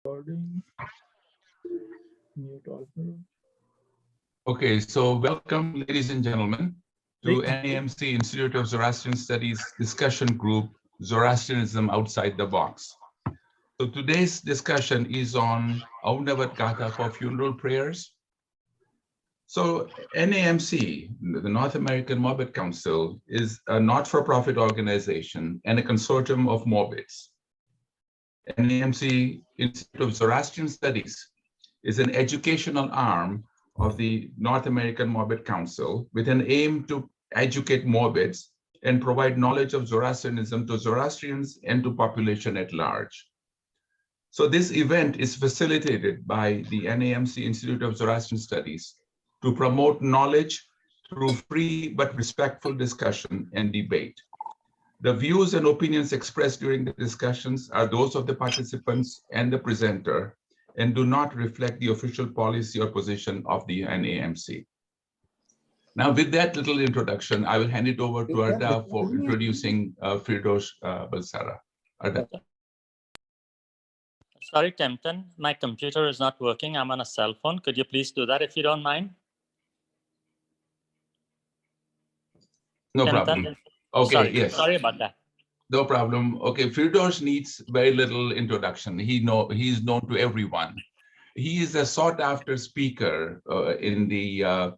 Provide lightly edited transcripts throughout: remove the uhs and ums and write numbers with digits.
Recording. Mute all. Okay, so welcome, ladies and gentlemen, to NAMC Institute of Zoroastrian Studies discussion group, Zoroastrianism Outside the Box. So today's discussion is on Ahunavad Gatha for funeral prayers. So NAMC, the North American Morbid Council, is a not-for-profit organization and a consortium of morbids. NAMC Institute of Zoroastrian Studies is an educational arm of the North American Morbid Council with an aim to educate morbids and provide knowledge of Zoroastrianism to Zoroastrians and to population at large. So this event is facilitated by the NAMC Institute of Zoroastrian Studies to promote knowledge through free but respectful discussion and debate. The views and opinions expressed during the discussions are those of the participants and the presenter, and do not reflect the official policy or position of the NAMC. Now, with that little introduction, I will hand it over to Arda for introducing Firdosh Bulsara. Arda. Sorry, Tempton, my computer is not working. I'm on a cell phone. Could you please do that if you don't mind? No Tempton? problem. Okay, Sorry. yes. Sorry about that. No problem. Okay, Firdosh needs very little introduction. He's known to everyone. He is a sought-after speaker in the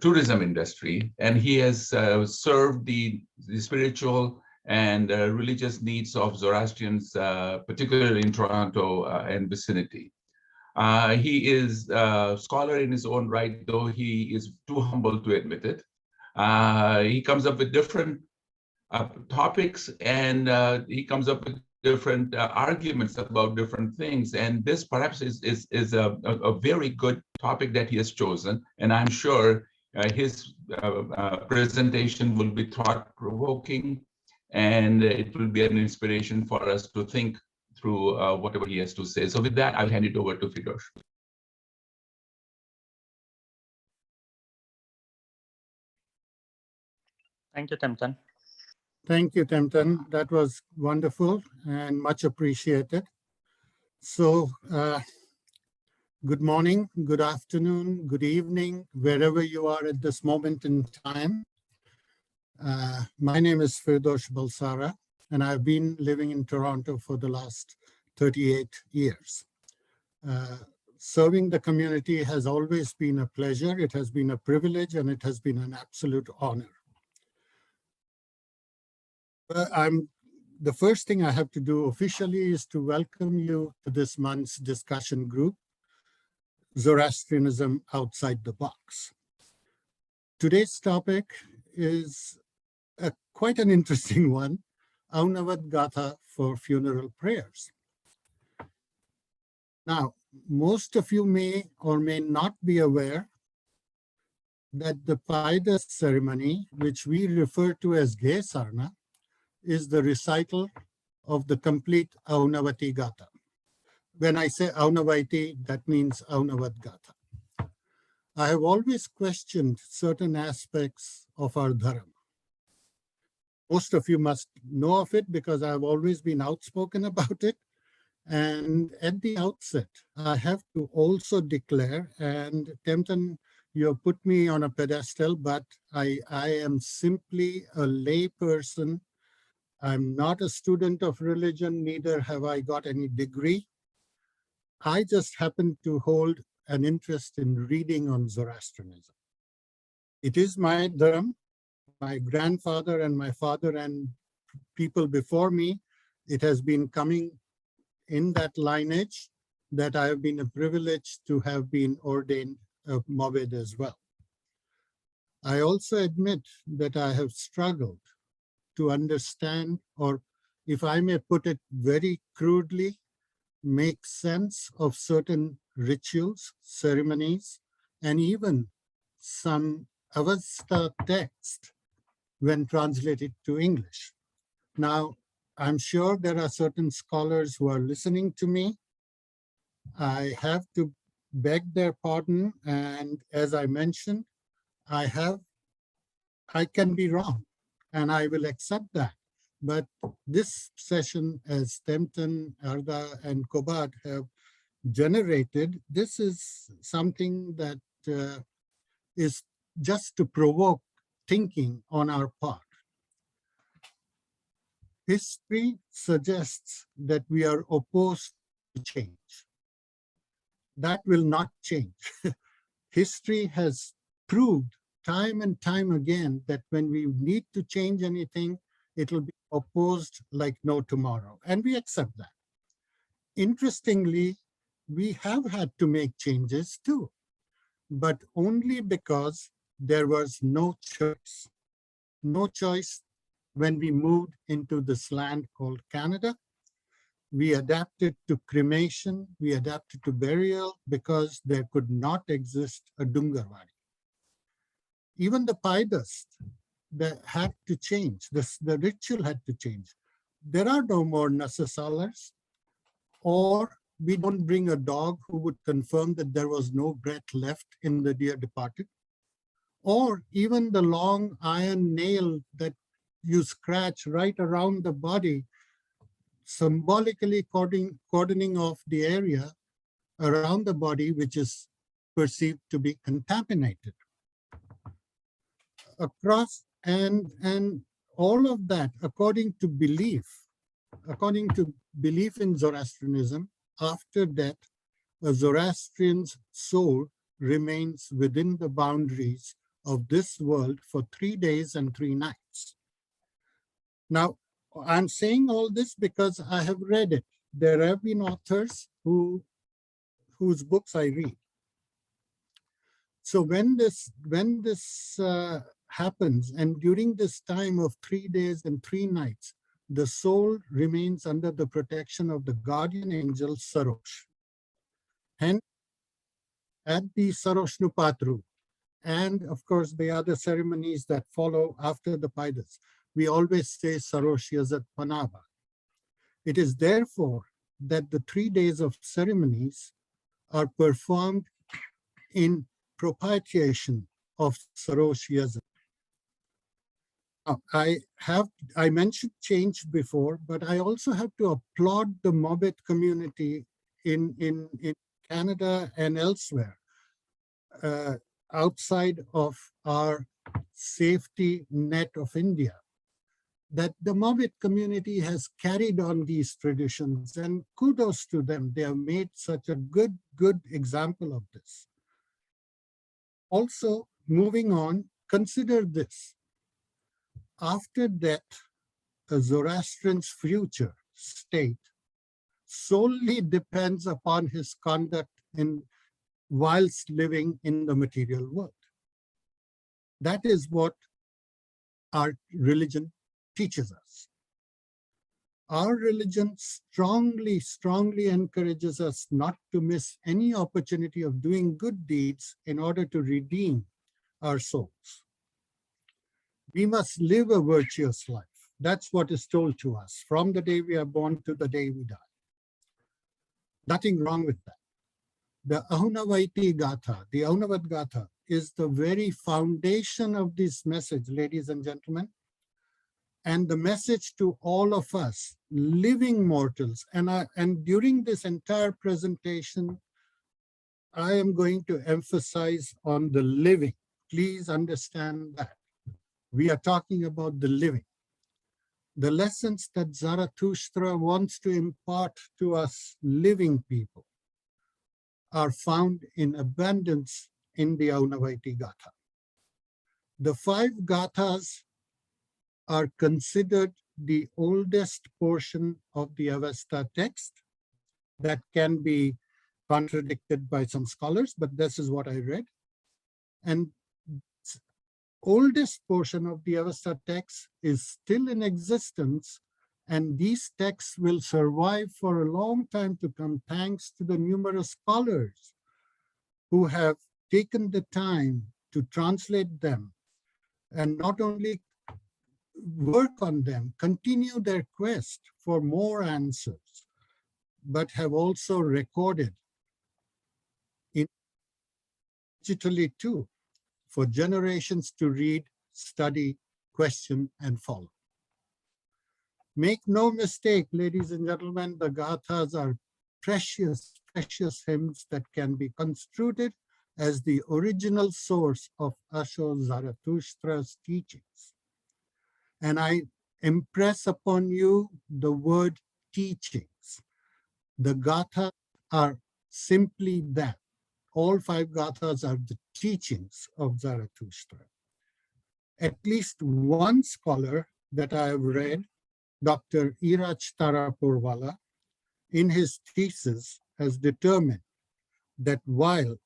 tourism industry, and he has served the spiritual and religious needs of Zoroastrians, particularly in Toronto and vicinity. He is a scholar in his own right, though he is too humble to admit it. He comes up with different topics, and he comes up with different arguments about different things. And this perhaps is a very good topic that he has chosen. And I'm sure his presentation will be thought-provoking, and it will be an inspiration for us to think through whatever he has to say. So with that, I'll hand it over to Firdosh. Thank you, Tempton. Thank you, Tempton. That was wonderful and much appreciated. So, good morning, good afternoon, good evening, wherever you are at this moment in time. My name is Firdosh Bulsara, and I've been living in Toronto for the last 38 years. Serving the community has always been a pleasure. It has been a privilege, and it has been an absolute honor. The first thing I have to do officially is to welcome you to this month's discussion group, Zoroastrianism Outside the Box. Today's topic is quite an interesting one, Ahunavad Gatha for funeral prayers. Now, most of you may or may not be aware that the Paidas ceremony, which we refer to as Ge Sarna, is the recital of the complete Ahunavati Gatha. When I say Ahunavati, that means Ahunavad Gatha. I have always questioned certain aspects of our dharma. Most of you must know of it because I've always been outspoken about it. And at the outset, I have to also declare, and Tempton, you have put me on a pedestal, but I am simply a lay person. I'm not a student of religion, neither have I got any degree. I just happen to hold an interest in reading on Zoroastrianism. It is my dharma. My grandfather and my father and people before me, it has been coming in that lineage that I have been a privilege to have been ordained a morbid as well. I also admit that I have struggled to understand, or if I may put it very crudely, make sense of certain rituals, ceremonies, and even some Avesta text when translated to English. Now, I'm sure there are certain scholars who are listening to me. I have to beg their pardon, and as I mentioned, I can be wrong, and I will accept that. But this session, as Tempton, Arda, and Kobad have generated, this is something that is just to provoke thinking on our part. History suggests that we are opposed to change. That will not change. History has proved time and time again that when we need to change anything, it will be opposed like no tomorrow. And we accept that. Interestingly, we have had to make changes too, but only because there was no choice. No choice when we moved into this land called Canada. We adapted to cremation, we adapted to burial because there could not exist a Dungarwadi. Even the pie dust that had to change, the ritual had to change. There are no more Nasasalars, or we don't bring a dog who would confirm that there was no breath left in the dear departed, or even the long iron nail that you scratch right around the body, symbolically cordoning off the area around the body which is perceived to be contaminated. Across and all of that, according to belief in Zoroastrianism, after death, a Zoroastrian's soul remains within the boundaries of this world for 3 days and 3 nights. Now, I'm saying all this because I have read it. There have been authors whose books I read. So when this happens, and during this time of 3 days and 3 nights, the soul remains under the protection of the guardian angel Sarosh. And at the Saroshnupatru, and of course the other ceremonies that follow after the Paidas, we always say Sarosh Yazat Panaba. It is therefore that the 3 days of ceremonies are performed in propitiation of Sarosh Yazat. I mentioned change before, but I also have to applaud the Mobet community in Canada and elsewhere, outside of our safety net of India, that the Mobet community has carried on these traditions, and kudos to them. They have made such a good example of this. Also, moving on, consider this. After death, a Zoroastrian's future state solely depends upon his conduct whilst living in the material world. That is what our religion teaches us. Our religion strongly encourages us not to miss any opportunity of doing good deeds in order to redeem our souls. We must live a virtuous life. That's what is told to us from the day we are born to the day we die. Nothing wrong with that. The Ahunavad Gatha, the Ahunavad Gatha, is the very foundation of this message, ladies and gentlemen. And the message to all of us, living mortals, and during this entire presentation, I am going to emphasize on the living. Please understand that. We are talking about the living. The lessons that Zarathustra wants to impart to us living people are found in abundance in the Ahunavad Gatha. The 5 Gathas are considered the oldest portion of the Avesta text. That can be contradicted by some scholars, but this is what I read. And oldest portion of the Avesta text is still in existence, and these texts will survive for a long time to come, thanks to the numerous scholars who have taken the time to translate them, and not only work on them, continue their quest for more answers, but have also recorded digitally too, for generations to read, study, question, and follow. Make no mistake, ladies and gentlemen, the Gathas are precious, precious hymns that can be construed as the original source of Asho Zarathustra's teachings. And I impress upon you the word teachings. The Gathas are simply that. All 5 Gathas are the teachings of Zarathustra. At least one scholar that I have read, Dr. Iraj Tarapurwala, in his thesis has determined that while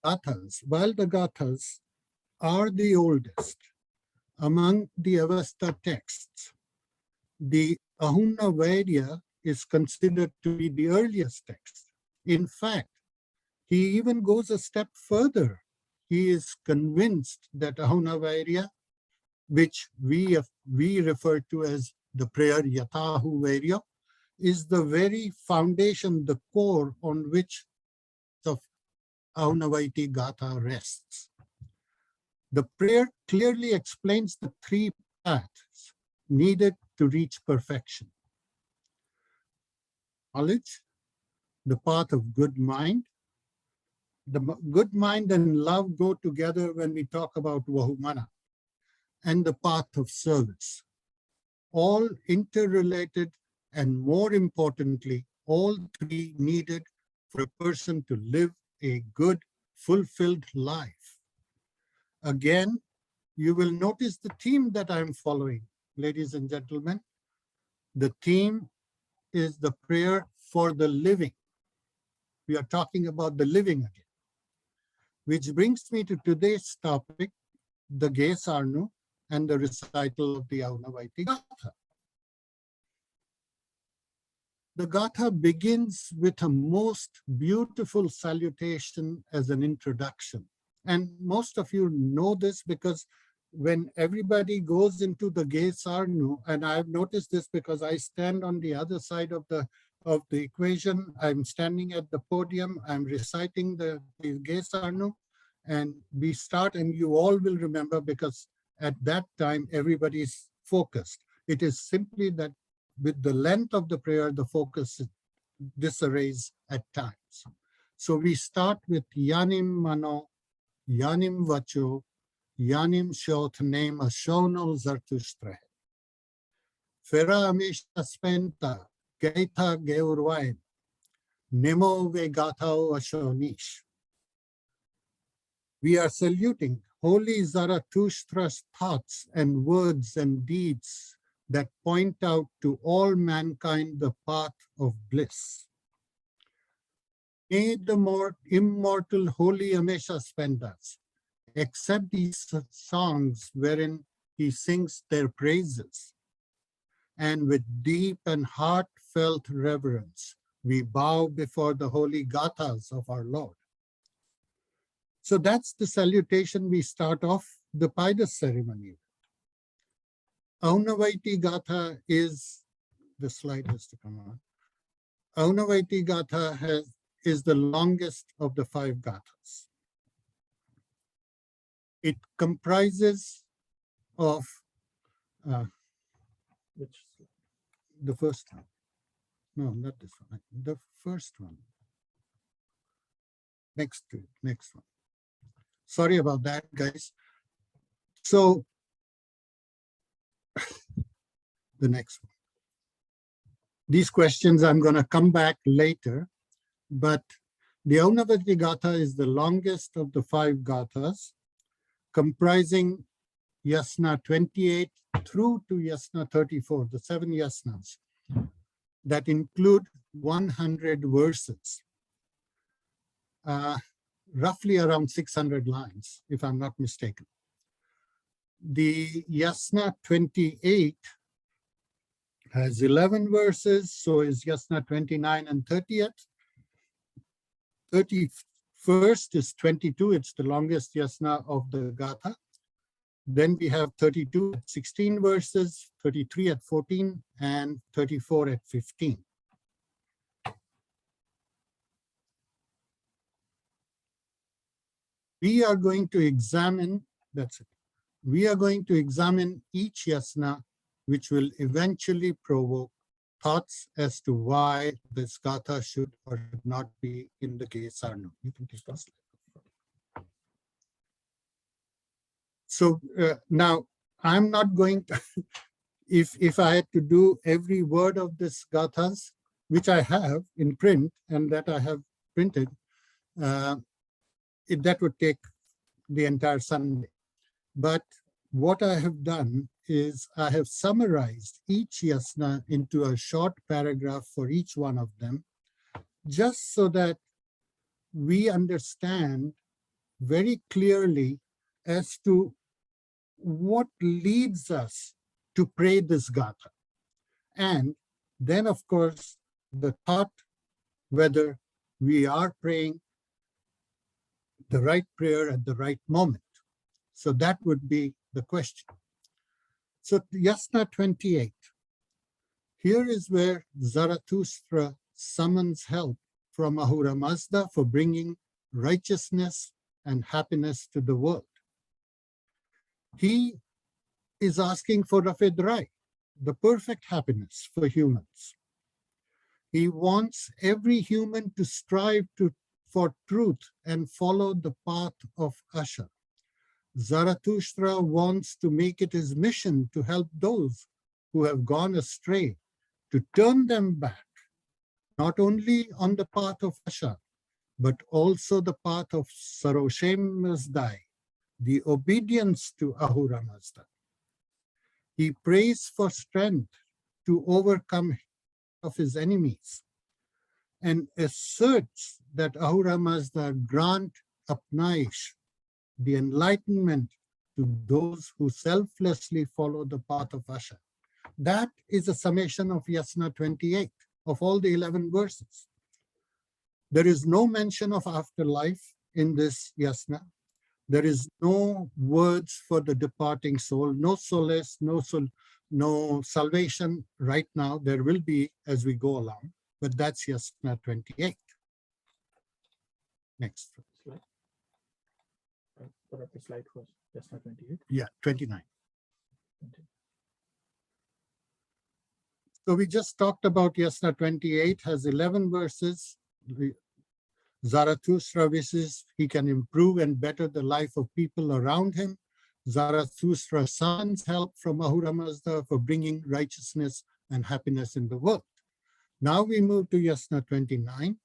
the Gathas are the oldest among the Avesta texts, the Ahunavad is considered to be the earliest text. In fact, he even goes a step further. He is convinced that Ahunavad, which we refer to as the prayer Yatahu Varya, is the very foundation, the core on which the Ahunavad Gatha rests. The prayer clearly explains the 3 paths needed to reach perfection. Knowledge, the path of good mind. The good mind and love go together when we talk about Vahumana, and the path of service. All interrelated, and more importantly, all 3 needed for a person to live a good, fulfilled life. Again, you will notice the theme that I'm following, ladies and gentlemen. The theme is the prayer for the living. We are talking about the living again, which brings me to today's topic, the Ge Sarnu and the recital of the Ahunavad Gatha. The Gatha begins with a most beautiful salutation as an introduction. And most of you know this because when everybody goes into the Ge Sarnu, and I've noticed this because I stand on the other side of the equation, I'm standing at the podium, I'm reciting the Ge Sarnu, and we start, and you all will remember because at that time everybody's focused. It is simply that with the length of the prayer, the focus disarrays at times. So we start with Yanim Mano, Yanim Vacho, Yanim Shot Name Ashono Zartustre. Fera Amisha Spenta, Gaita Geurwain, Nemo Ve Gathao Ashonish. We are saluting Holy Zarathustra's thoughts and words and deeds that point out to all mankind the path of bliss. May the more immortal Holy Amesha Spendas accept these songs wherein he sings their praises. And with deep and heartfelt reverence, we bow before the holy Gathas of our Lord. So that's the salutation we start off the Paidas ceremony. Ahunavad Gatha is, the slide has to come on. Ahunavad Gatha is the longest of the 5 Gathas. It comprises of Which the first one. No, not this one. The first one. Next to it, next one. Sorry about that, guys. So the next one. These questions I'm going to come back later, but the Ahunavad Gatha is the longest of the 5 Gathas, comprising Yasna 28 through to Yasna 34, the 7 Yasnas that include 100 verses, roughly around 600 lines, if I'm not mistaken. The Yasna 28 has 11 verses, so is Yasna 29 and 30th. 31st is 22, it's the longest Yasna of the Gatha. Then we have 32 at 16 verses, 33 at 14, and 34 at 15. We are going to examine, that's it. We are going to examine each Yasna which will eventually provoke thoughts as to why this Gatha should or should not be in the Kesarno. You can take this. So now I'm not going to, if I had to do every word of this Gathas, which I have in print and that I have printed, that would take the entire Sunday. But what I have done is I have summarized each yasna into a short paragraph for each one of them, just so that we understand very clearly as to what leads us to pray this Gatha. And then, of course, the thought whether we are praying the right prayer at the right moment. So that would be the question. So Yasna 28. Here is where Zarathustra summons help from Ahura Mazda for bringing righteousness and happiness to the world. He is asking for Rafedrai, the perfect happiness for humans. He wants every human to strive for truth and follow the path of Asha. Zarathustra wants to make it his mission to help those who have gone astray, to turn them back, not only on the path of Asha, but also the path of Saroshem Mazdai, the obedience to Ahura Mazda. He prays for strength to overcome of his enemies and asserts that Ahura Mazda grant apnaish, the enlightenment to those who selflessly follow the path of Asha. That is a summation of Yasna 28 of all the 11 verses. There is no mention of afterlife in this Yasna. There is no words for the departing soul, no solace, no salvation right now. There will be as we go along, but that's Yasna 28. Next. Slide. Put up the slide first. Yasna 28. Yeah, 29. 20. So we just talked about Yasna 28, has 11 verses. Zarathustra wishes he can improve and better the life of people around him. Zarathustra summons help from Ahura Mazda for bringing righteousness and happiness in the world. Now we move to Yasna 29,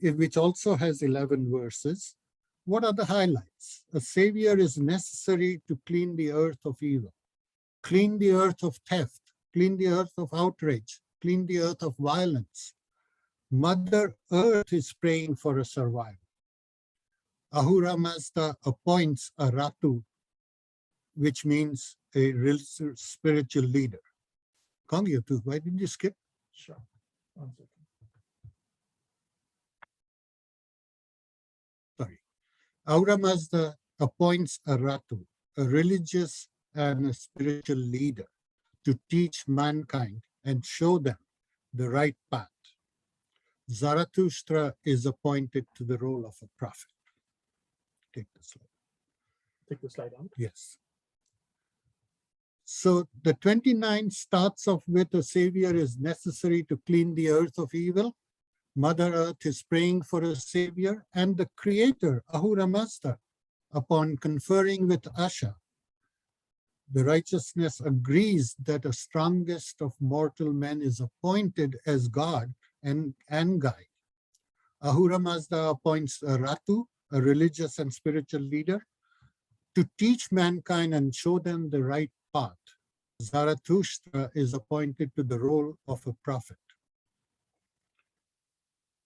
which also has 11 verses. What are the highlights? A savior is necessary to clean the earth of evil, clean the earth of theft, clean the earth of outrage, clean the earth of violence. Mother Earth is praying for a survival. Ahura Mazda appoints a Ratu, which means a spiritual leader. Kongyotu, why did you skip? Sure. 1 second. Sorry. Ahura Mazda appoints a Ratu, a religious and a spiritual leader, to teach mankind and show them the right path. Zarathustra is appointed to the role of a prophet. Take the slide. Take the slide out. Yes. So the 29 starts off with a savior is necessary to clean the earth of evil. Mother Earth is praying for a savior, and the creator, Ahura Mazda, upon conferring with Asha, the righteousness agrees that the strongest of mortal men is appointed as God and guide. Ahura Mazda appoints a Ratu, a religious and spiritual leader, to teach mankind and show them the right path. Zarathustra is appointed to the role of a prophet.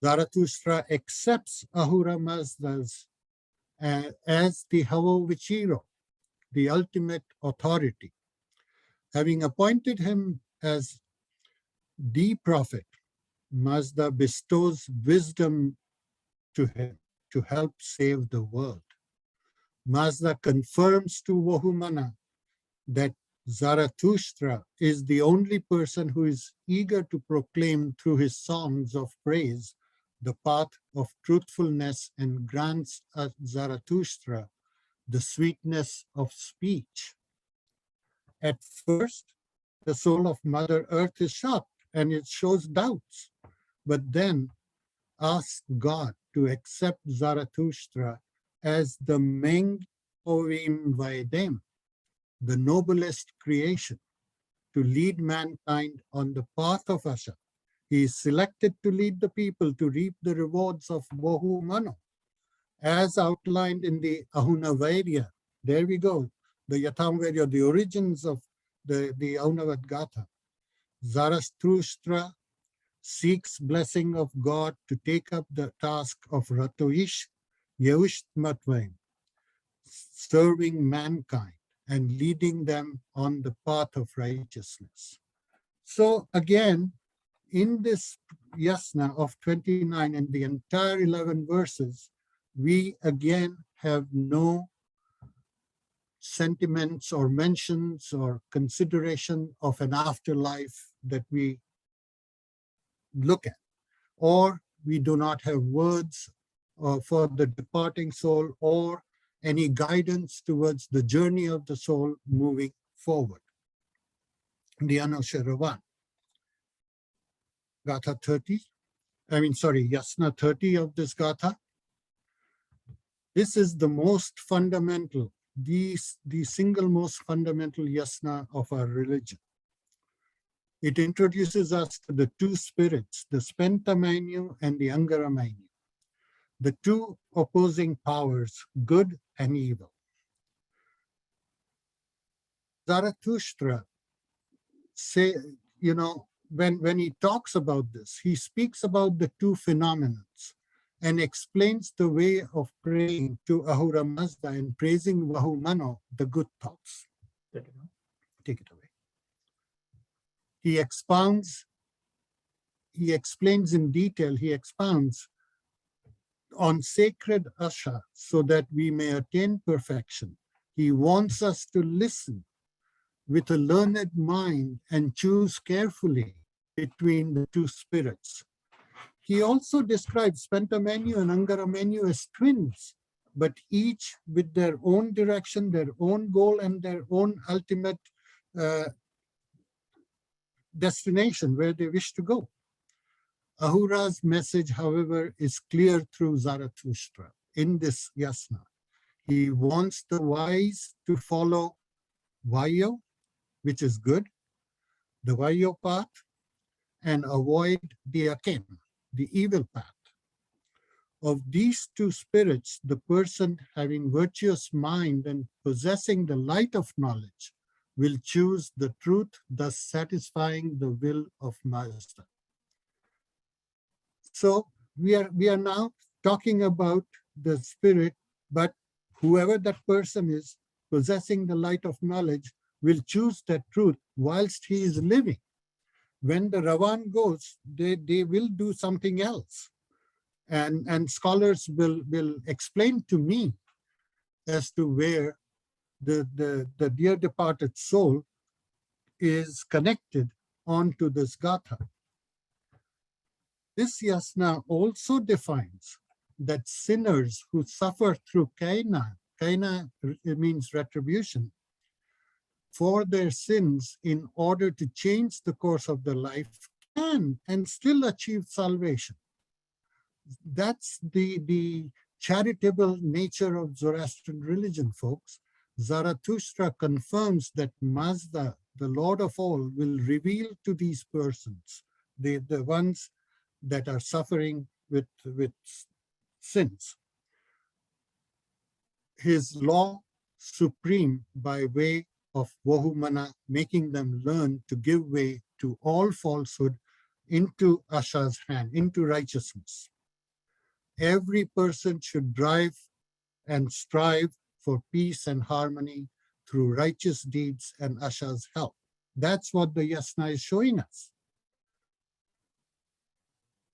Zarathustra accepts Ahura Mazda's as the Havo Vichiro, the ultimate authority. Having appointed him as the prophet, Mazda bestows wisdom to him to help save the world. Mazda confirms to Vahumana that Zarathustra is the only person who is eager to proclaim through his songs of praise the path of truthfulness and grants Zarathustra the sweetness of speech. At first, the soul of Mother Earth is shocked and it shows doubts, but then asks God to accept Zarathustra as the Meng Ovim Vaidem, the noblest creation, to lead mankind on the path of Asha. He is selected to lead the people to reap the rewards of Bohu Mano, as outlined in the Ahunavad. There we go, the Yatamvarya, the origins of the Ahunavad Gatha. Zarathustra seeks blessing of God to take up the task of Ratoish Yeushtmatvaim, serving mankind and leading them on the path of righteousness. So again, in this yasna of 29 and the entire 11 verses, we again have no sentiments or mentions or consideration of an afterlife that we look at, or we do not have words for the departing soul or any guidance towards the journey of the soul moving forward. The Anusharavan. Gatha 30, Yasna 30 of this Gatha. This is the most fundamental, the single most fundamental yasna of our religion. It introduces us to the two spirits, the Spentamanyu and the Angaramanyu, the two opposing powers, good and evil. Zarathustra when he talks about this, he speaks about the two phenomena and explains the way of praying to Ahura Mazda and praising Vahumano, the good thoughts. Take it away. He expounds on sacred Asha so that we may attain perfection. He wants us to listen with a learned mind and choose carefully between the two spirits. He also describes Spentamanyu and Angaramanyu as twins, but each with their own direction, their own goal, and their own ultimate destination where they wish to go. Ahura's message, however, is clear through Zarathustra in this yasna. He wants the wise to follow Vayo, which is good, the Vayo path, and avoid the Akem, the evil path. Of these two spirits, the person having virtuous mind and possessing the light of knowledge will choose the truth, thus satisfying the will of Mazda. So we are now talking about the spirit, but whoever that person is possessing the light of knowledge will choose that truth whilst he is living. When the Ravan goes, they will do something else. And scholars will explain to me as to where the dear departed soul is connected onto this Gatha. This yasna also defines that sinners who suffer through kaina means retribution, for their sins in order to change the course of their life can and still achieve salvation. That's the charitable nature of Zoroastrian religion, folks. Zarathustra confirms that Mazda, the Lord of all, will reveal to these persons, the ones that are suffering with sins, his law supreme by way of Vahumana, making them learn to give way to all falsehood into Asha's hand, into righteousness. Every person should drive and strive for peace and harmony through righteous deeds and Asha's help. That's what the yasna is showing us.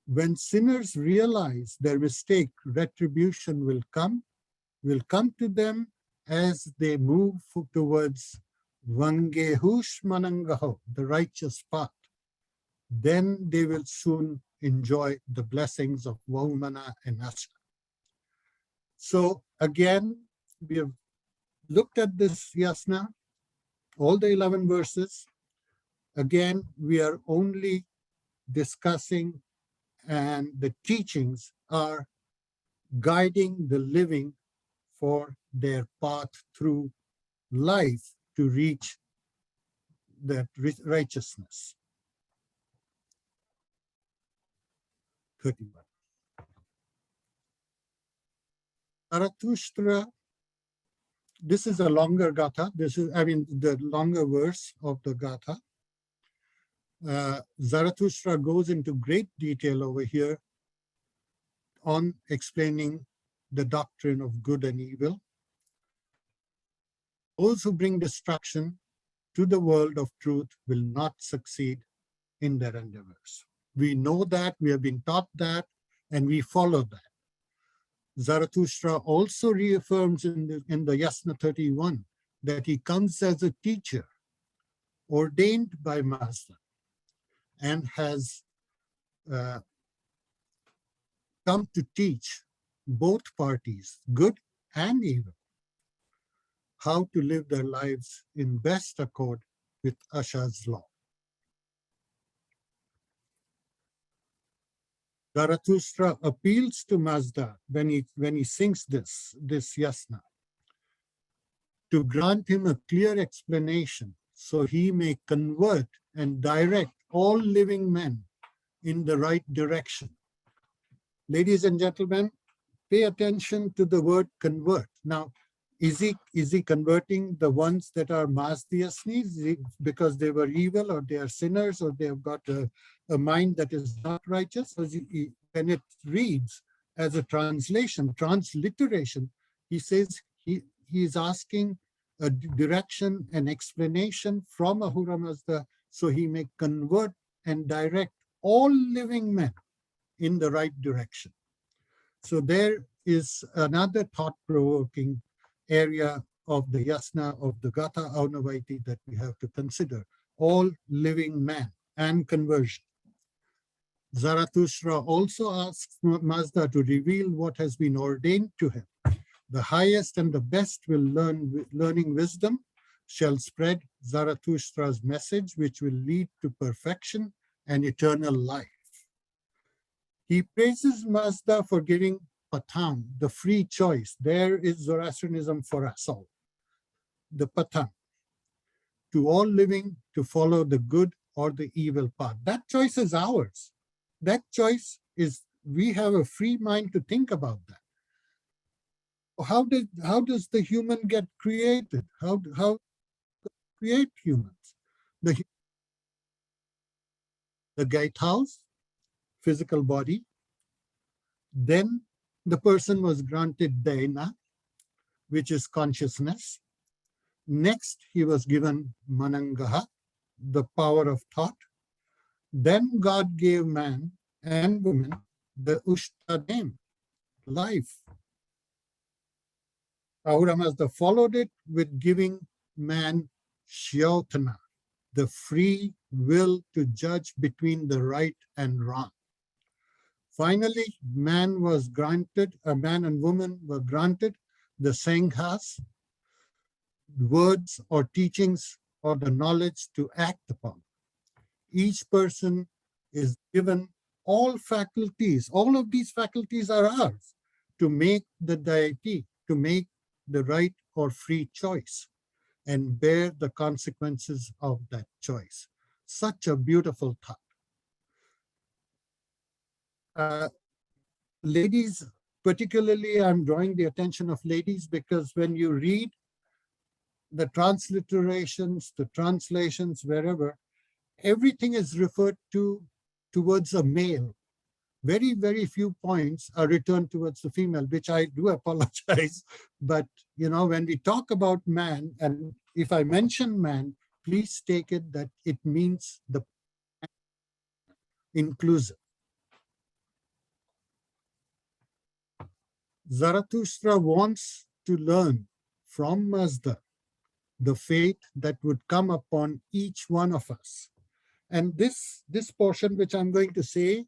When sinners realize their mistake, retribution will come to them as they move towards Vangehush Manangaho, the righteous path. Then they will soon enjoy the blessings of Vahumana and Asha. So again, we have looked at this yasna, all the 11 verses. Again, we are only discussing, and the teachings are guiding the living for their path through life to reach that righteousness. 31. Zarathustra, this is a longer Gatha. This is, the longer verse of the Gatha. Zarathustra goes into great detail over here on explaining the doctrine of good and evil. Those who bring destruction to the world of truth will not succeed in their endeavors. We know that, we have been taught that, and we follow that. Zarathustra also reaffirms in the Yasna 31 that he comes as a teacher ordained by Mazda and has come to teach both parties, good and evil, how to live their lives in best accord with Asha's law. Zarathustra appeals to Mazda when he sings this yasna to grant him a clear explanation so he may convert and direct all living men in the right direction. Ladies and gentlemen, pay attention to the word convert. Now, is he converting the ones that are Mazdiyasnis because they were evil, or they are sinners, or they have got a mind that is not righteous? Or when it reads as a translation, transliteration, he says he is asking a direction, an explanation from Ahura Mazda so he may convert and direct all living men in the right direction. So there is another thought-provoking area of the yasna of the Gatha Aunavaiti that we have to consider, all living man and conversion. Zarathustra also asks Mazda to reveal what has been ordained to him. The highest and the best will learning wisdom shall spread Zarathustra's message, which will lead to perfection and eternal life. He praises Mazda for giving Pathan, the free choice. There is Zoroastrianism for us all. The Pathan, to all living to follow the good or the evil path. That choice is ours. That choice is, we have a free mind to think about that. How does the human get created? How create humans? The gatehouse, physical body. Then the person was granted Daina, which is consciousness. Next, he was given Manangaha, the power of thought. Then God gave man and woman the Ushta name, life. Ahura Mazda followed it with giving man Shyautana, the free will to judge between the right and wrong. Finally, man and woman were granted the Sanghas, words or teachings or the knowledge to act upon. Each person is given all faculties. All of these faculties are ours to make the deity, to make the right or free choice and bear the consequences of that choice. Such a beautiful thought. Ladies, particularly, I'm drawing the attention of ladies because when you read the transliterations, the translations, wherever, everything is referred to towards a male. Very, very few points are returned towards the female, which I do apologize. But, when we talk about man, and if I mention man, please take it that it means the inclusive. Zarathustra wants to learn from Mazda the fate that would come upon each one of us. And this portion, which I'm going to say,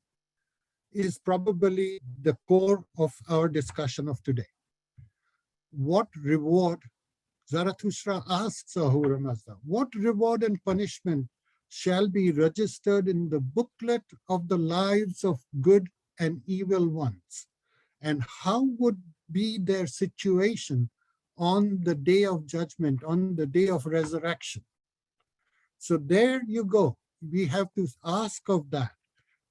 is probably the core of our discussion of today. What reward, Zarathustra asks Ahura Mazda, what reward and punishment shall be registered in the booklet of the lives of good and evil ones. And how would be their situation on the day of judgment, on the day of resurrection? So there you go. We have to ask of that.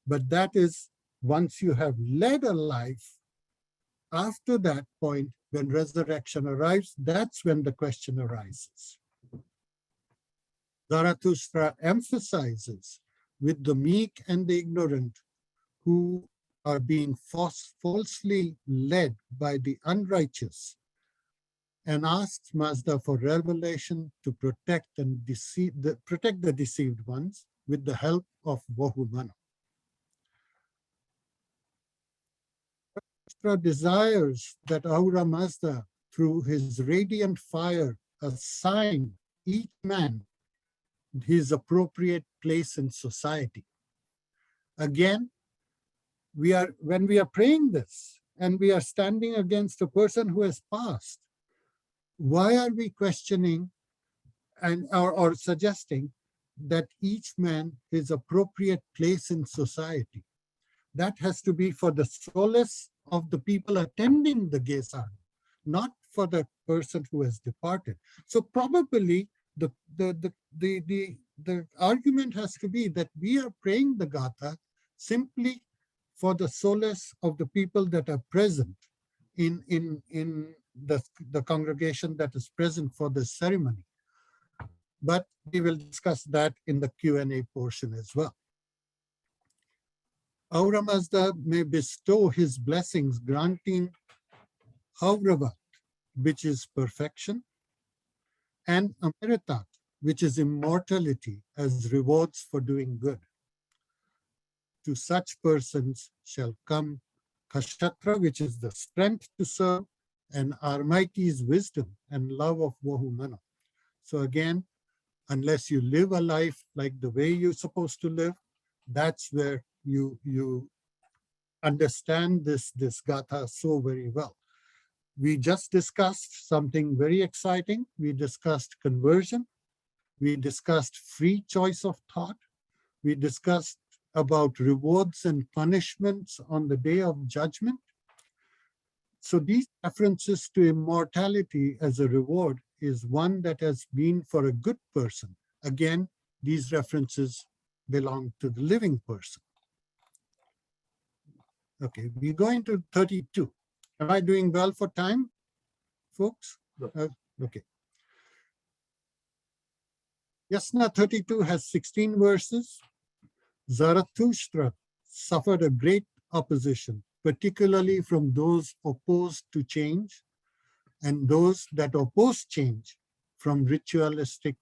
But that is once you have led a life, after that point, when resurrection arrives, that's when the question arises. Zarathustra emphasizes with the meek and the ignorant who are being falsely led by the unrighteous, and asks Mazda for revelation to protect the deceived ones with the help of Vahumana. Zarathustra desires that Ahura Mazda, through his radiant fire, assign each man his appropriate place in society. Again, when we are praying this and we are standing against a person who has passed, why are we questioning or suggesting that each man his appropriate place in society? That has to be for the solace of the people attending the Gesar, not for the person who has departed. So probably the argument has to be that we are praying the Gatha simply for the solace of the people that are present in the congregation that is present for this ceremony. But we will discuss that in the Q&A portion as well. Ahura Mazda may bestow his blessings, granting Hauravat, which is perfection, and Amritat, which is immortality, as rewards for doing good. To such persons shall come Kashatra, which is the strength to serve, and Almighty's wisdom and love of Vahumana. So again, unless you live a life like the way you're supposed to live, that's where you understand this Gatha so very well. We just discussed something very exciting. We discussed conversion. We discussed free choice of thought. We discussed about rewards and punishments on the day of judgment. So these references to immortality as a reward is one that has been for a good person. Again, these references belong to the living person. Okay, we go into 32. Am I doing well for time, folks? Okay. Yasna 32 has 16 verses. Zarathustra suffered a great opposition, particularly from those opposed to change and those that oppose change from ritualistic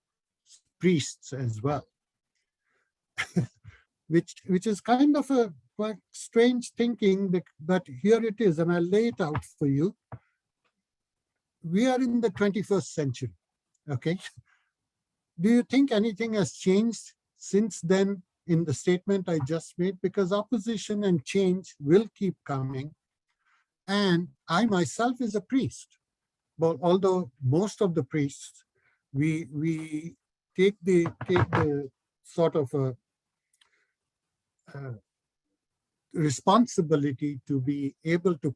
priests as well. which is kind of a quite strange thinking, but here it is, and I'll lay it out for you. We are in the 21st century, okay? Do you think anything has changed since then in the statement I just made? Because opposition and change will keep coming. And I myself is a priest. But although most of the priests, we take the sort of a responsibility to be able to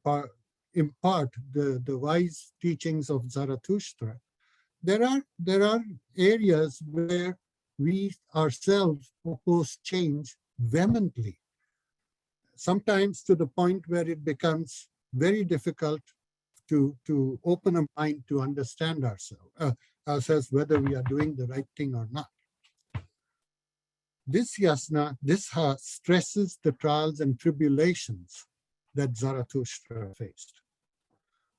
impart the wise teachings of Zarathustra. There are areas where we ourselves oppose change vehemently, sometimes to the point where it becomes very difficult to open a mind to understand ourselves, whether we are doing the right thing or not. This yasna, this stresses the trials and tribulations that Zarathustra faced.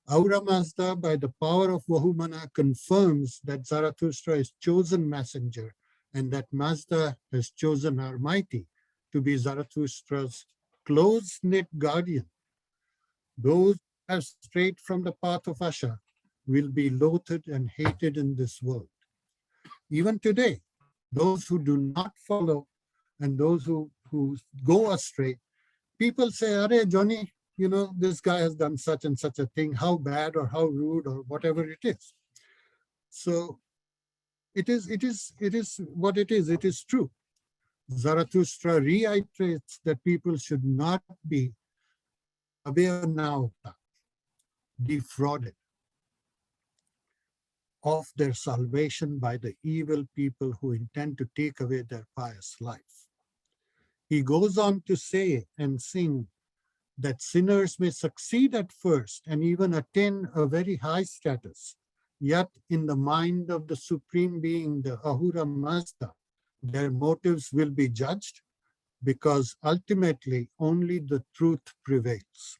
Ahura Mazda, by the power of Vahumana, confirms that Zarathustra is chosen messenger and that Mazda has chosen Almighty to be Zarathustra's close-knit guardian. Those who have strayed from the path of Asha will be loathed and hated in this world. Even today, those who do not follow and those who go astray, people say, "Arey, Johnny, you know, this guy has done such and such a thing, how bad or how rude or whatever it is." So it is what it is. It is true. Zarathustra reiterates that people should not be abeonauta, defrauded of their salvation by the evil people who intend to take away their pious life. He goes on to say and sing that sinners may succeed at first and even attain a very high status, yet in the mind of the Supreme Being, the Ahura Mazda, their motives will be judged because ultimately only the truth prevails.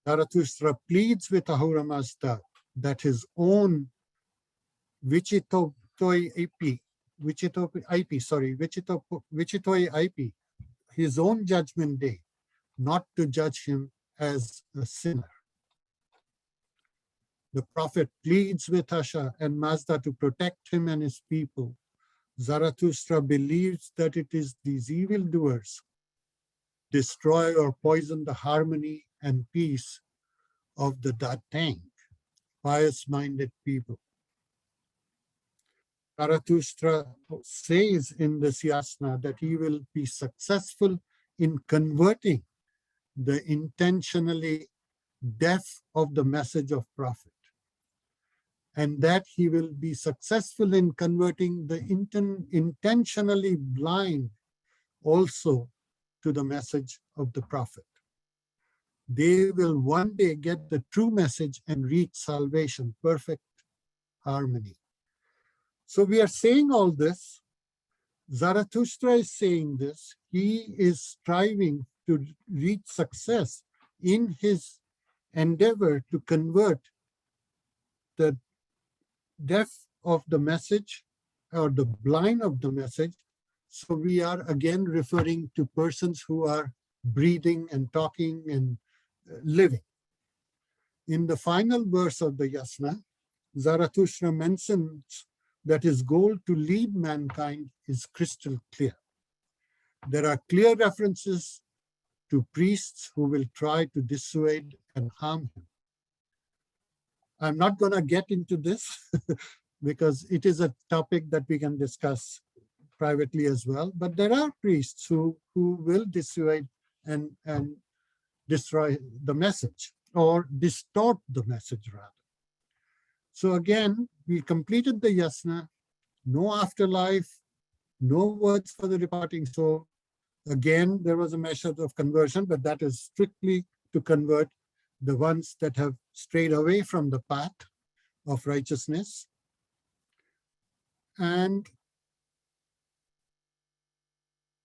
Zarathustra pleads with Ahura Mazda that his own Vichitoi IP, his own judgment day, not to judge him as a sinner. The prophet pleads with Asha and Mazda to protect him and his people. Zarathustra believes that it is these evildoers destroy or poison the harmony and peace of the Datang, pious-minded people. Zarathustra says in this yasna that he will be successful in converting the intentionally deaf of the message of prophet, and that he will be successful in converting the intentionally blind also to the message of the prophet. They will one day get the true message and reach salvation, perfect harmony. So we are saying all this. Zarathustra is saying this. He is striving to reach success in his endeavor to convert the deaf of the message or the blind of the message. So we are again referring to persons who are breathing and talking and living. In the final verse of the yasna, Zarathustra mentions that his goal to lead mankind is crystal clear. There are clear references to priests who will try to dissuade and harm him. I'm not going to get into this because it is a topic that we can discuss privately as well, but there are priests who will dissuade and destroy the message or distort the message rather. So again, we completed the yasna, no afterlife, no words for the departing soul. Again, there was a measure of conversion, but that is strictly to convert the ones that have strayed away from the path of righteousness. And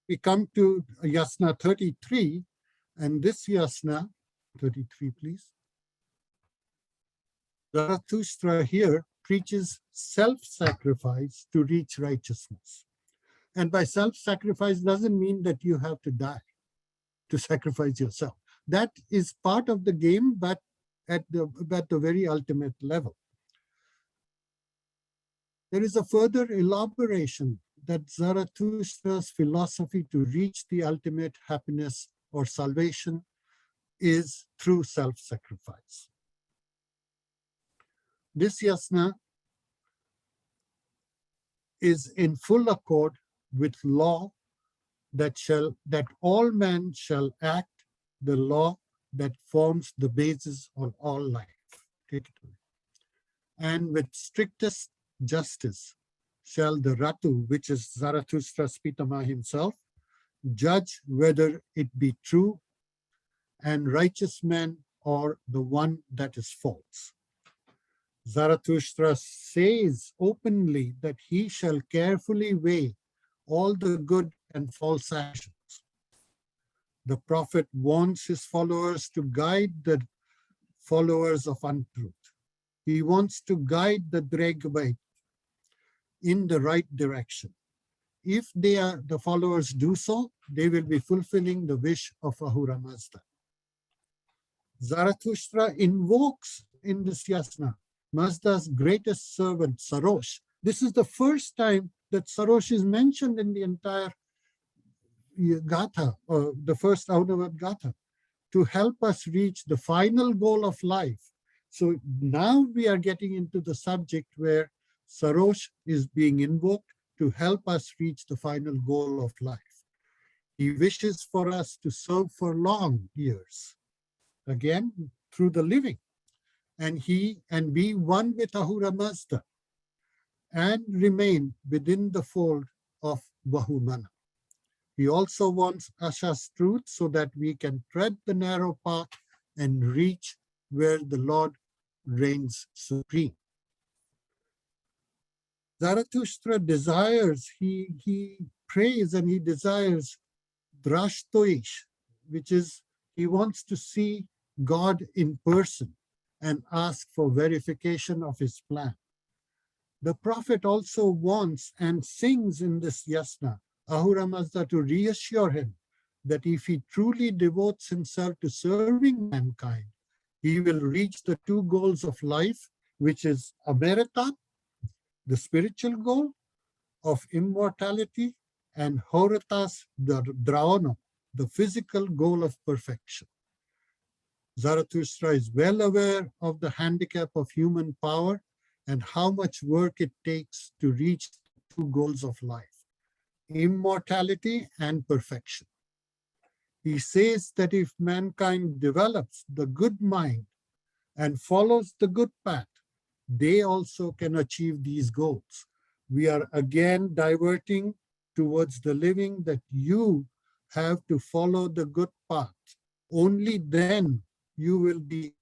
we come to yasna 33, and this yasna, 33 please, Zarathustra here preaches self-sacrifice to reach righteousness. And by self-sacrifice doesn't mean that you have to die to sacrifice yourself. That is part of the game, but at the very ultimate level. There is a further elaboration that Zarathustra's philosophy to reach the ultimate happiness or salvation is through self-sacrifice. This yasna is in full accord with law that all men shall act, the law that forms the basis of all life. And with strictest justice shall the Ratu, which is Zarathustra's Pitama himself, judge whether it be true and righteous man or the one that is false. Zarathustra says openly that he shall carefully weigh all the good and false actions. The prophet wants his followers to guide the followers of untruth. He wants to guide the Dregvait in the right direction. If the followers do so, they will be fulfilling the wish of Ahura Mazda. Zarathustra invokes in this yasna Mazda's greatest servant, Sarosh. This is the first time that Sarosh is mentioned in the entire Gatha, or the first Ahunavad Gatha, to help us reach the final goal of life. So now we are getting into the subject where Sarosh is being invoked to help us reach the final goal of life. He wishes for us to serve for long years, again, through the living, and be one with Ahura Mazda and remain within the fold of Bahumana. He also wants Asha's truth so that we can tread the narrow path and reach where the Lord reigns supreme. Zarathustra desires, he prays and he desires Drashtoish, which is he wants to see God in person and ask for verification of his plan. The prophet also wants and sings in this yasna, Ahura Mazda, to reassure him that if he truly devotes himself to serving mankind, he will reach the two goals of life, which is Amerata, the spiritual goal of immortality, and Horatas, the Draono, the physical goal of perfection. Zarathustra is well aware of the handicap of human power and how much work it takes to reach the two goals of life, immortality and perfection. He says that if mankind develops the good mind and follows the good path, they also can achieve these goals. We are again diverting towards the living that you have to follow the good path. Only then you will be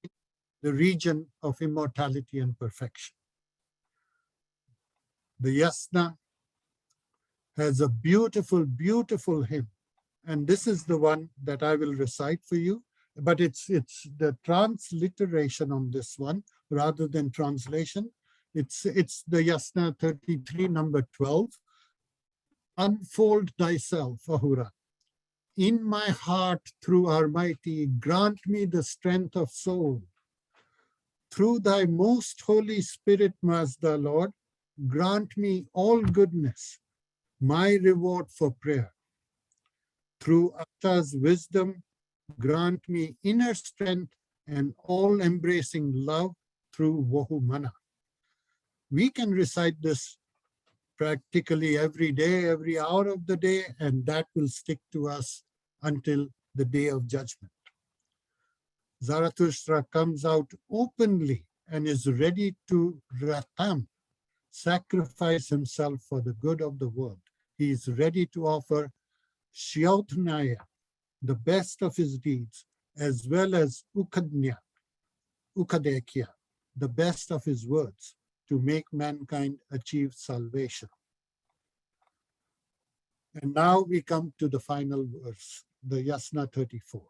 in the region of immortality and perfection. The yasna has a beautiful, beautiful hymn. And this is the one that I will recite for you. But it's the transliteration on this one rather than translation. It's the yasna 33, number 12. Unfold thyself, Ahura. In my heart, through Almighty, grant me the strength of soul. Through thy most holy spirit, Mazda, Lord, grant me all goodness, my reward for prayer. Through Asha's wisdom, grant me inner strength and all-embracing love through Vahumana. We can recite this practically every day, every hour of the day, and that will stick to us until the day of judgment. Zarathustra comes out openly and is ready to ratam, sacrifice himself for the good of the world. He is ready to offer Shyautnaya, the best of his deeds, as well as Ukadnya, Ukadekya, the best of his words, to make mankind achieve salvation. And now we come to the final verse, the Yasna 34.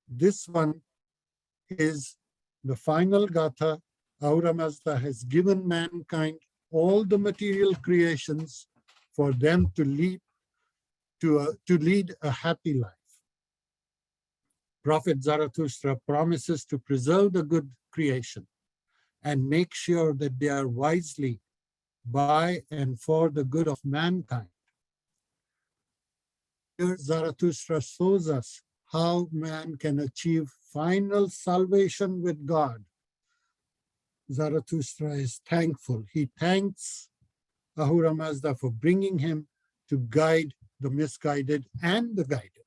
This one is the final Gatha. Ahura Mazda has given mankind all the material creations for them to lead a happy life. Prophet Zarathustra promises to preserve the good creation and make sure that they are wisely by and for the good of mankind. Here Zarathustra shows us how man can achieve final salvation with God. Zarathustra is thankful. He thanks Ahura Mazda for bringing him to guide the misguided and the guided.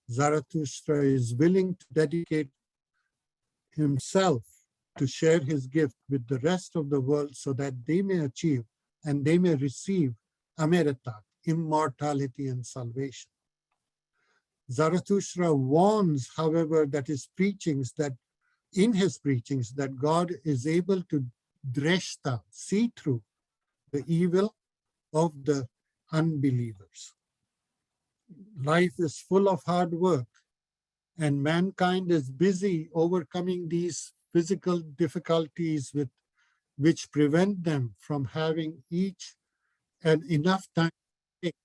Zarathustra is willing to dedicate himself to share his gift with the rest of the world so that they may achieve and they may receive Amerata, immortality and salvation. Zarathustra warns, however, that in his preachings, that God is able to dreshta, see through the evil of the unbelievers. Life is full of hard work, and mankind is busy overcoming these physical difficulties which prevent them from having each and enough time to take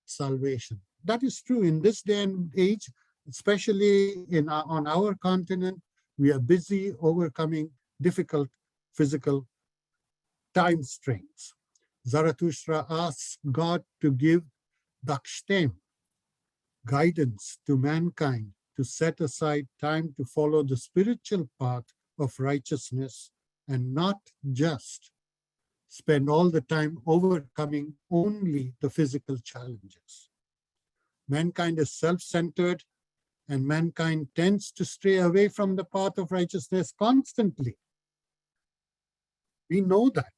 salvation. That is true in this day and age, especially on our continent. We are busy overcoming difficult physical time strains. Zarathustra asks God to give dakshtem, guidance to mankind, to set aside time to follow the spiritual path of righteousness and not just spend all the time overcoming only the physical challenges. Mankind is self-centered, and mankind tends to stray away from the path of righteousness constantly. We know that.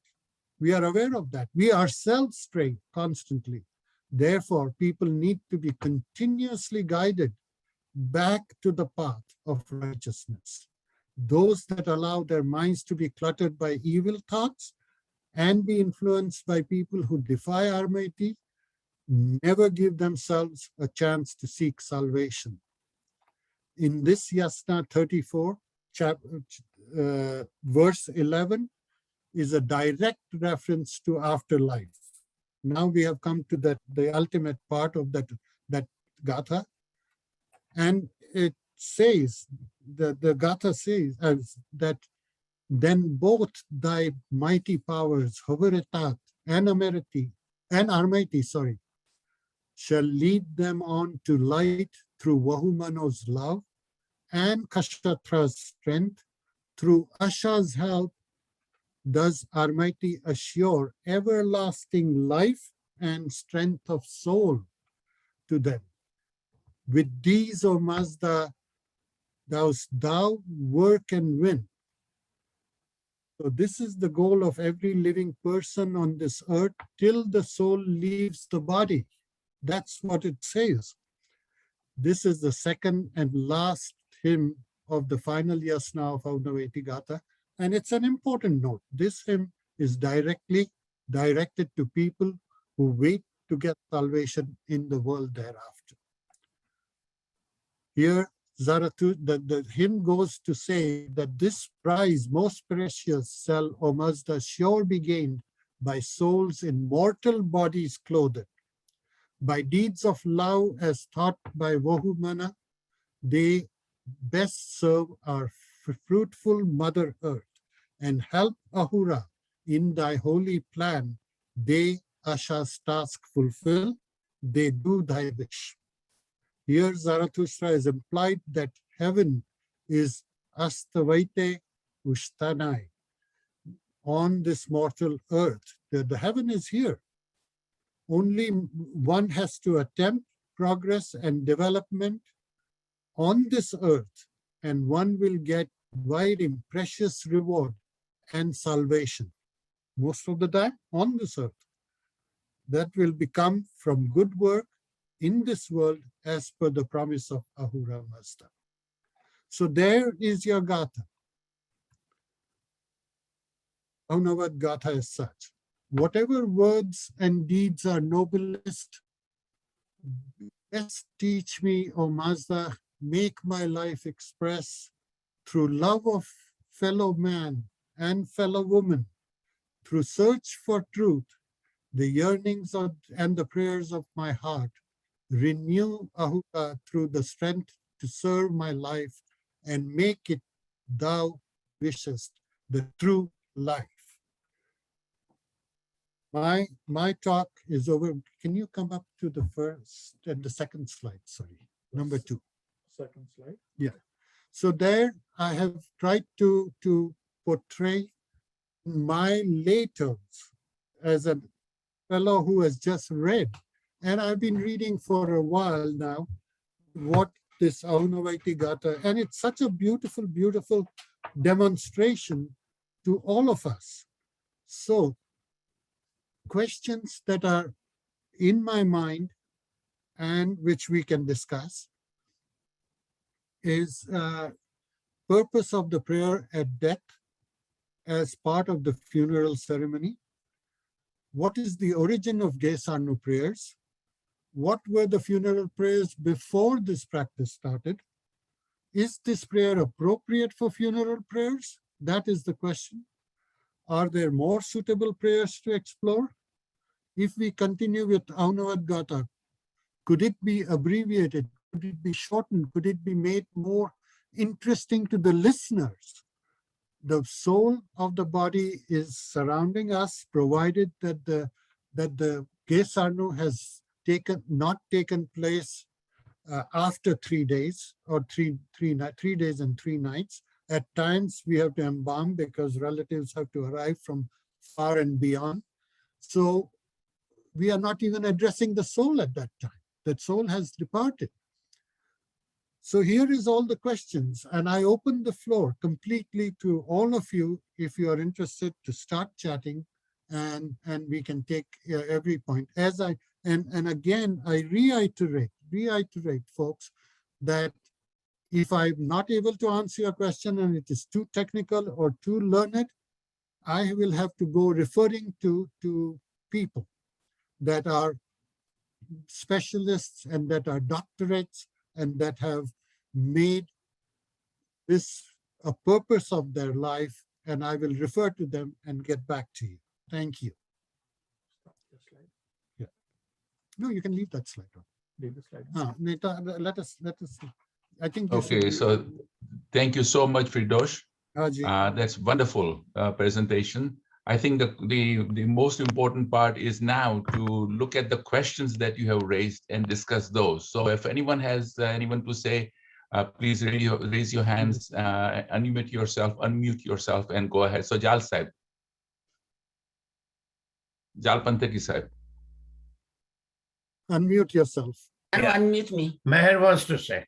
We are aware of that. We ourselves stray constantly. Therefore, people need to be continuously guided back to the path of righteousness. Those that allow their minds to be cluttered by evil thoughts and be influenced by people who defy Almighty never give themselves a chance to seek salvation. In this Yasna 34, verse 11, is a direct reference to afterlife. Now we have come to the ultimate part of that Gatha. And it says, the Gatha says that then both thy mighty powers, Hoveritat and Armaiti, shall lead them on to light through Vahumano's love and Kshatra's strength. Through Asha's help does Almighty assure everlasting life and strength of soul to them. With these, O Mazda, thou work and win. So this is the goal of every living person on this earth till the soul leaves the body. That's what it says. This is the second and last hymn of the final yasna of Ahunavad Gatha, and it's an important note. This hymn is directly directed to people who wait to get salvation in the world thereafter. Here, the hymn goes to say that this prize most precious shall, O Mazda, sure be gained by souls in mortal bodies clothed. By deeds of love as taught by Vahumana, they best serve our fruitful Mother Earth and help Ahura in thy holy plan. They Asha's task fulfill, they do thy wish. Here Zarathustra is implied that heaven is Astavaite Ushtanai, on this mortal earth. The heaven is here. Only one has to attempt progress and development on this earth, and one will get wide precious reward and salvation. Most of the time on this earth. That will become from good work in this world as per the promise of Ahura Mazda. So there is your Gatha. Ahunavad Gatha is such. Whatever words and deeds are noblest, best teach me, O Mazda, make my life express through love of fellow man and fellow woman, through search for truth, the yearnings of, and the prayers of my heart. Renew Ahura through the strength to serve my life and make it thou wishest, the true life. My talk is over. Can you come up to the first and the second slide? Sorry, number 2. Second slide. Yeah. So there I have tried to portray my lay terms as a fellow who has just read. And I've been reading for a while now what this Ahunavad Gatha, and it's such a beautiful, beautiful demonstration to all of us. So questions that are in my mind and which we can discuss is purpose of the prayer at death as part of the funeral ceremony. What is the origin of Gesarnu prayers? What were the funeral prayers before this practice started? Is this prayer appropriate for funeral prayers? That is the question. Are there more suitable prayers to explore? If we continue with Ahunavad Gatha, could it be abbreviated? Could it be shortened? Could it be made more interesting to the listeners? The soul of the body is surrounding us, provided that the Gesarnu has not taken place after 3 days or 3 days and 3 nights. At times we have to embalm because relatives have to arrive from far and beyond. So we are not even addressing the soul at that time. That soul has departed. So here is all the questions, and I open the floor completely to all of you if you are interested to start chatting, and we can take every point. And again, I reiterate, folks, that if I'm not able to answer your question and it is too technical or too learned, I will have to go referring to people that are specialists and that are doctorates and that have made this a purpose of their life, and I will refer to them and get back to you. Thank you. Stop the slide. Yeah. No, you can leave that slide on. Leave the slide. Neta, let us. I think. You Okay, should, so thank you so much, Firdosh. Haji. That's wonderful presentation. I think the most important part is now to look at the questions that you have raised and discuss those. So if anyone has anyone to say, please raise your hands, unmute yourself and go ahead. So Jal Sahib. Jal Pantaki Sahib. Unmute yourself. Yeah. Unmute me. Meher wants to say.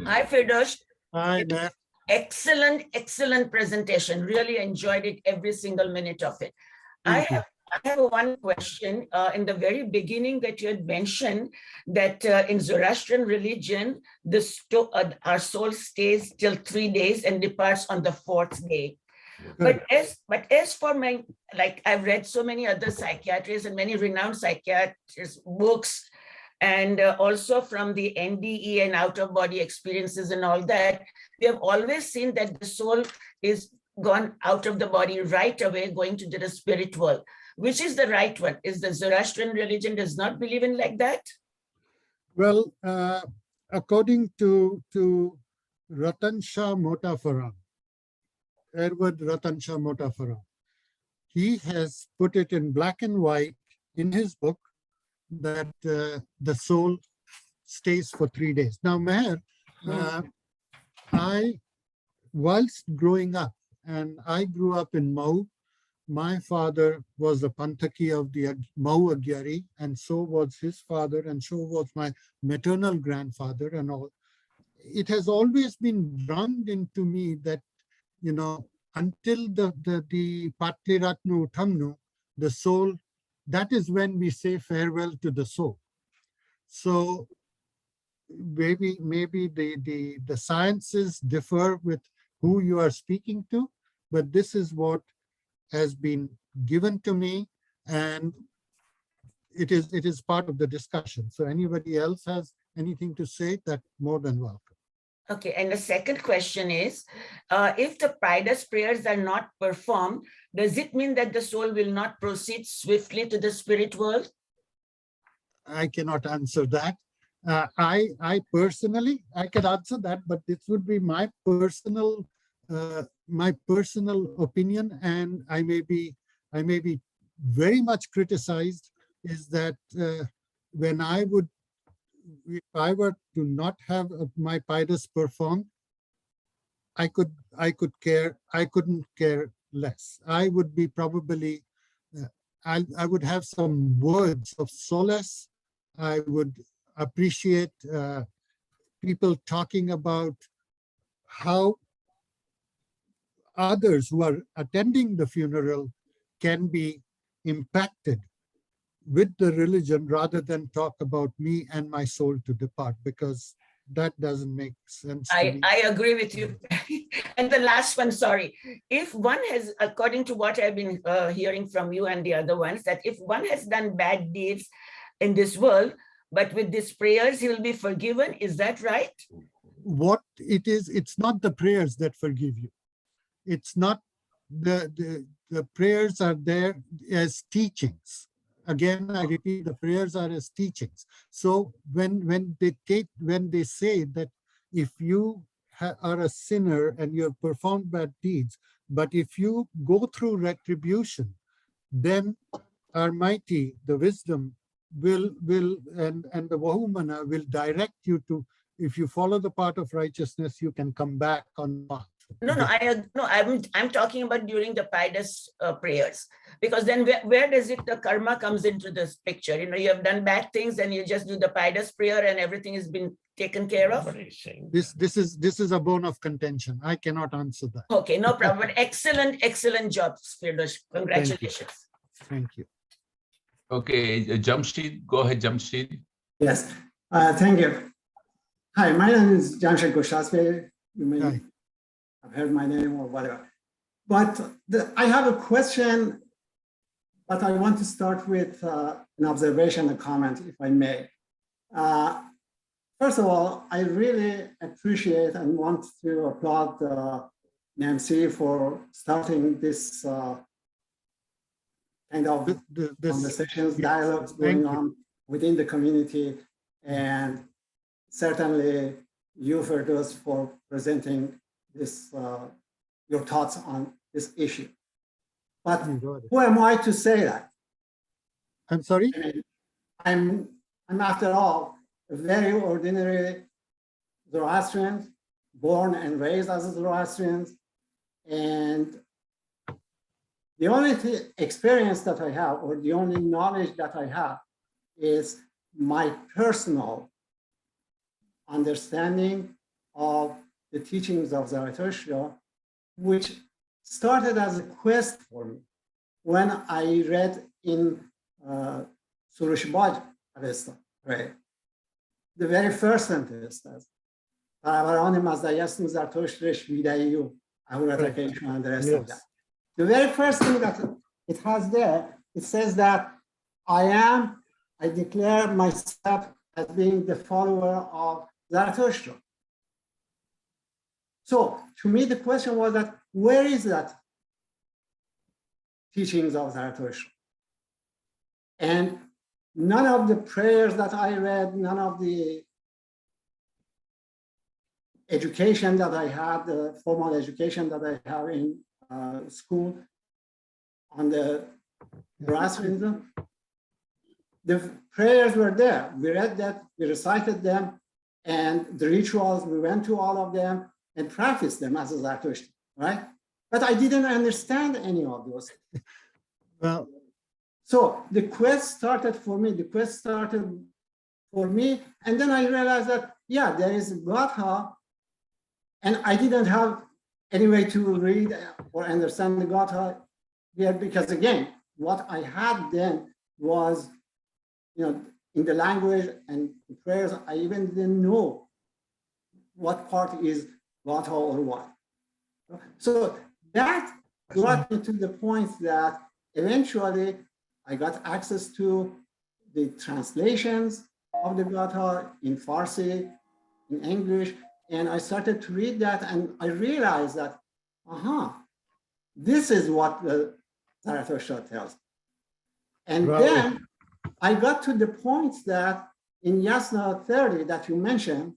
Hi, Firdosh. Hi, Mayor. Excellent presentation. Really enjoyed it, every single minute of it. Thank you. I have one question. In the very beginning that you had mentioned that in Zoroastrian religion, our soul stays till 3 days and departs on the 4th day. But as for my, like I've read so many other psychiatrists and many renowned psychiatrists' books, and also from the NDE and out-of-body experiences and all that, we have always seen that the soul is gone out of the body right away, going to the spirit world. Which is the right one? Is the Zoroastrian religion does not believe in like that? Well, according to Ratan Shah Motafaram, Ervad Ratan Shah Motafaram, he has put it in black and white in his book that the soul stays for 3 days. Now, Meher, whilst growing up, and I grew up in Mau, my father was a Panthaki of the Mau Agyari, and so was his father, and so was my maternal grandfather and all. It has always been drummed into me that, you know, until the Patli Ratnu Uthamnu, the soul, that is when we say farewell to the soul. So maybe the sciences differ with who you are speaking to, but this is what has been given to me, and it is part of the discussion. So anybody else has anything to say, that more than welcome. Okay, and the second question is, if the pious prayers are not performed, does it mean that the soul will not proceed swiftly to the spirit world? I cannot answer that. I personally, I can answer that, but this would be my personal opinion, and I may be very much criticized, is that when if I were to not have my pious performed, I couldn't care less. I would be probably, I would have some words of solace. I would appreciate people talking about how others who are attending the funeral can be impacted with the religion, rather than talk about me and my soul to depart, because that doesn't make sense to me. I agree with you. And the last one, sorry. If one has, according to what I've been hearing from you and the other ones, that if one has done bad deeds in this world, but with these prayers, he will be forgiven. Is that right? What it is, it's not the prayers that forgive you. It's not the prayers are there as teachings. Again, I repeat, the prayers are as teachings. So when they say that if you are a sinner and you have performed bad deeds, but if you go through retribution, then Almighty, the wisdom will and the Vahumana will direct you to, if you follow the path of righteousness, you can come back on path. No, I'm talking about during the pious prayers, because then where does it, the karma comes into this picture? You have done bad things and you just do the pious prayer and everything has been taken care of. This is a bone of contention. I cannot answer that. Okay, no problem. But excellent job, Firdosh. Congratulations. Thank you. Okay, Jamshid, go ahead, Jamshid. Yes, thank you. Hi, my name is Jamshid Goshaspe. You may Hi. have heard my name or whatever. But I have a question, but I want to start with an observation, a comment, if I may. First of all, I really appreciate and want to applaud NAMC for starting this kind of conversations, dialogues going on within the community, and certainly you, Firdosh, for presenting this, your thoughts on this issue. But who am I to say that? I'm sorry? I mean, I'm after all a very ordinary Zoroastrian, born and raised as a Zoroastrian, and the only experience that I have, or the only knowledge that I have, is my personal understanding of the teachings of Zarathustra, which started as a quest for me when I read in Surush Baj Avesta, right? The very first sentence says, and the rest of that. The very first thing that it has there, it says that I declare myself as being the follower of Zarathustra. So to me, the question was that, where is that teachings of Zarathustra? And none of the prayers that I read, none of the education that I had, the formal education that I have in school on the Zoroastrianism, the prayers were there. We read that, we recited them, and the rituals, we went to all of them and practiced them as a Zarathustra, right? But I didn't understand any of those. Well, so the quest started for me, and then I realized that, yeah, there is Gatha, and I didn't have any way to read or understand the Gatha here, because again, what I had then was, in the language and the prayers, I even didn't know what part is Gatha or what. So that brought me to the point that eventually I got access to the translations of the Gatha in Farsi, in English, and I started to read that, and I realized that, this is what the Zarathustra tells. And then I got to the point that in Yasna 30 that you mentioned,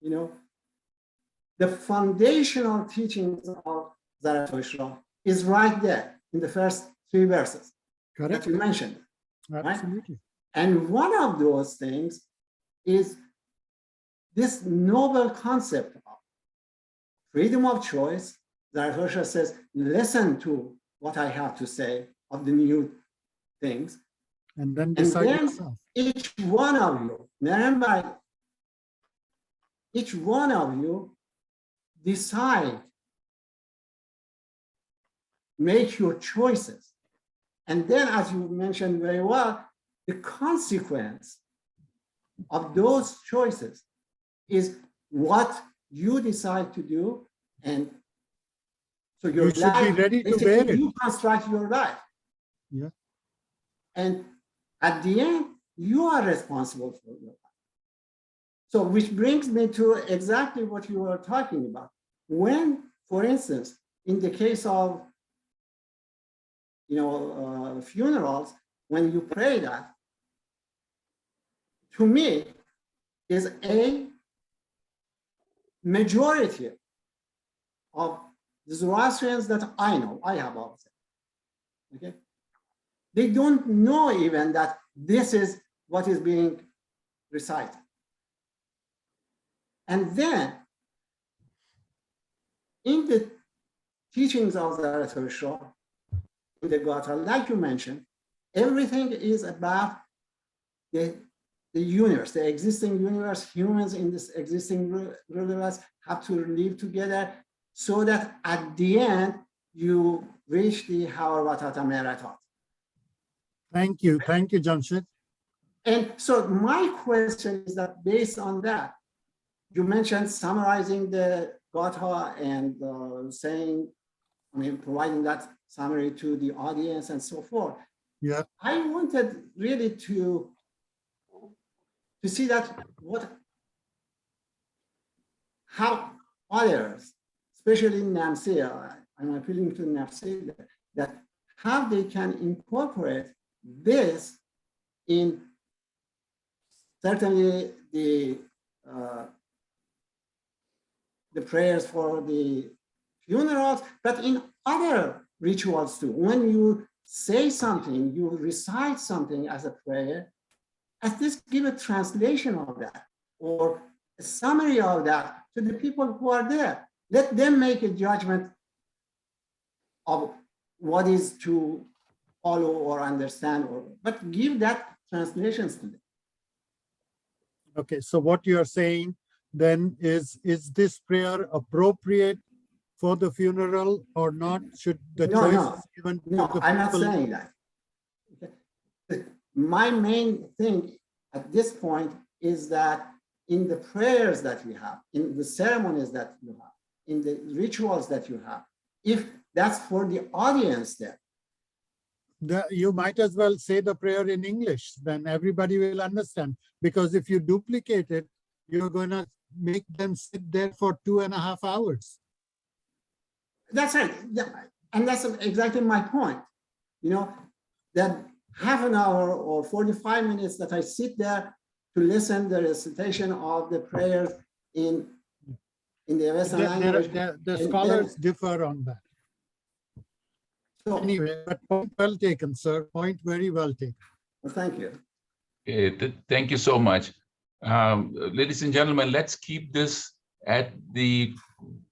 the foundational teachings of Zarathustra is right there in the first 3 verses that you mentioned. Absolutely. Right? And one of those things is this noble concept of freedom of choice. Zarathustra says, listen to what I have to say of the new things. And then decide yourself. Each one of you, remember, each one of you decide, make your choices. And then, as you mentioned very well, the consequence of those choices is what you decide to do. And so your You should life, be ready to bear it. you construct your life. Yeah. And at the end, you are responsible for your life. So which brings me to exactly what you were talking about. When, for instance, in the case of funerals, when you pray that, to me, is a majority of the Zoroastrians that I know, I have observed, okay? They don't know even that this is what is being recited. And then in the teachings of Zarathustra, in the Gatha, like you mentioned, everything is about the universe, the existing universe. Humans in this existing universe have to live together so that at the end you reach the Ahunavad Gatha. Thank you, Jamshid. And so my question is that based on that, you mentioned summarizing the Gatha and saying, providing that summary to the audience and so forth. Yeah. I wanted really to see that how others, especially NAMC, I'm appealing to NAMC, that how they can incorporate this in certainly the prayers for the funerals, but in other rituals too. When you say something, you recite something as a prayer, at least give a translation of that or a summary of that to the people who are there. Let them make a judgment of what is to follow or understand, but give that translations to them. Okay, so what you are saying then is this prayer appropriate for the funeral or not? Should the choice be given to No, the I'm not people? saying that. Okay. My main thing at this point is that in the prayers that we have, in the ceremonies that you have, in the rituals that you have, if that's for the audience there, You might as well say the prayer in English, then everybody will understand. Because if you duplicate it, you're going to make them sit there for 2.5 hours. that's right. Yeah. And that's exactly my point. That half an hour or 45 minutes that I sit there to listen the recitation of the prayers in the Western language. The scholars differ on that. So, Anyway, but point well taken, sir. Point very well taken. well, thank you. Thank you so much. Ladies and gentlemen, let's keep this at the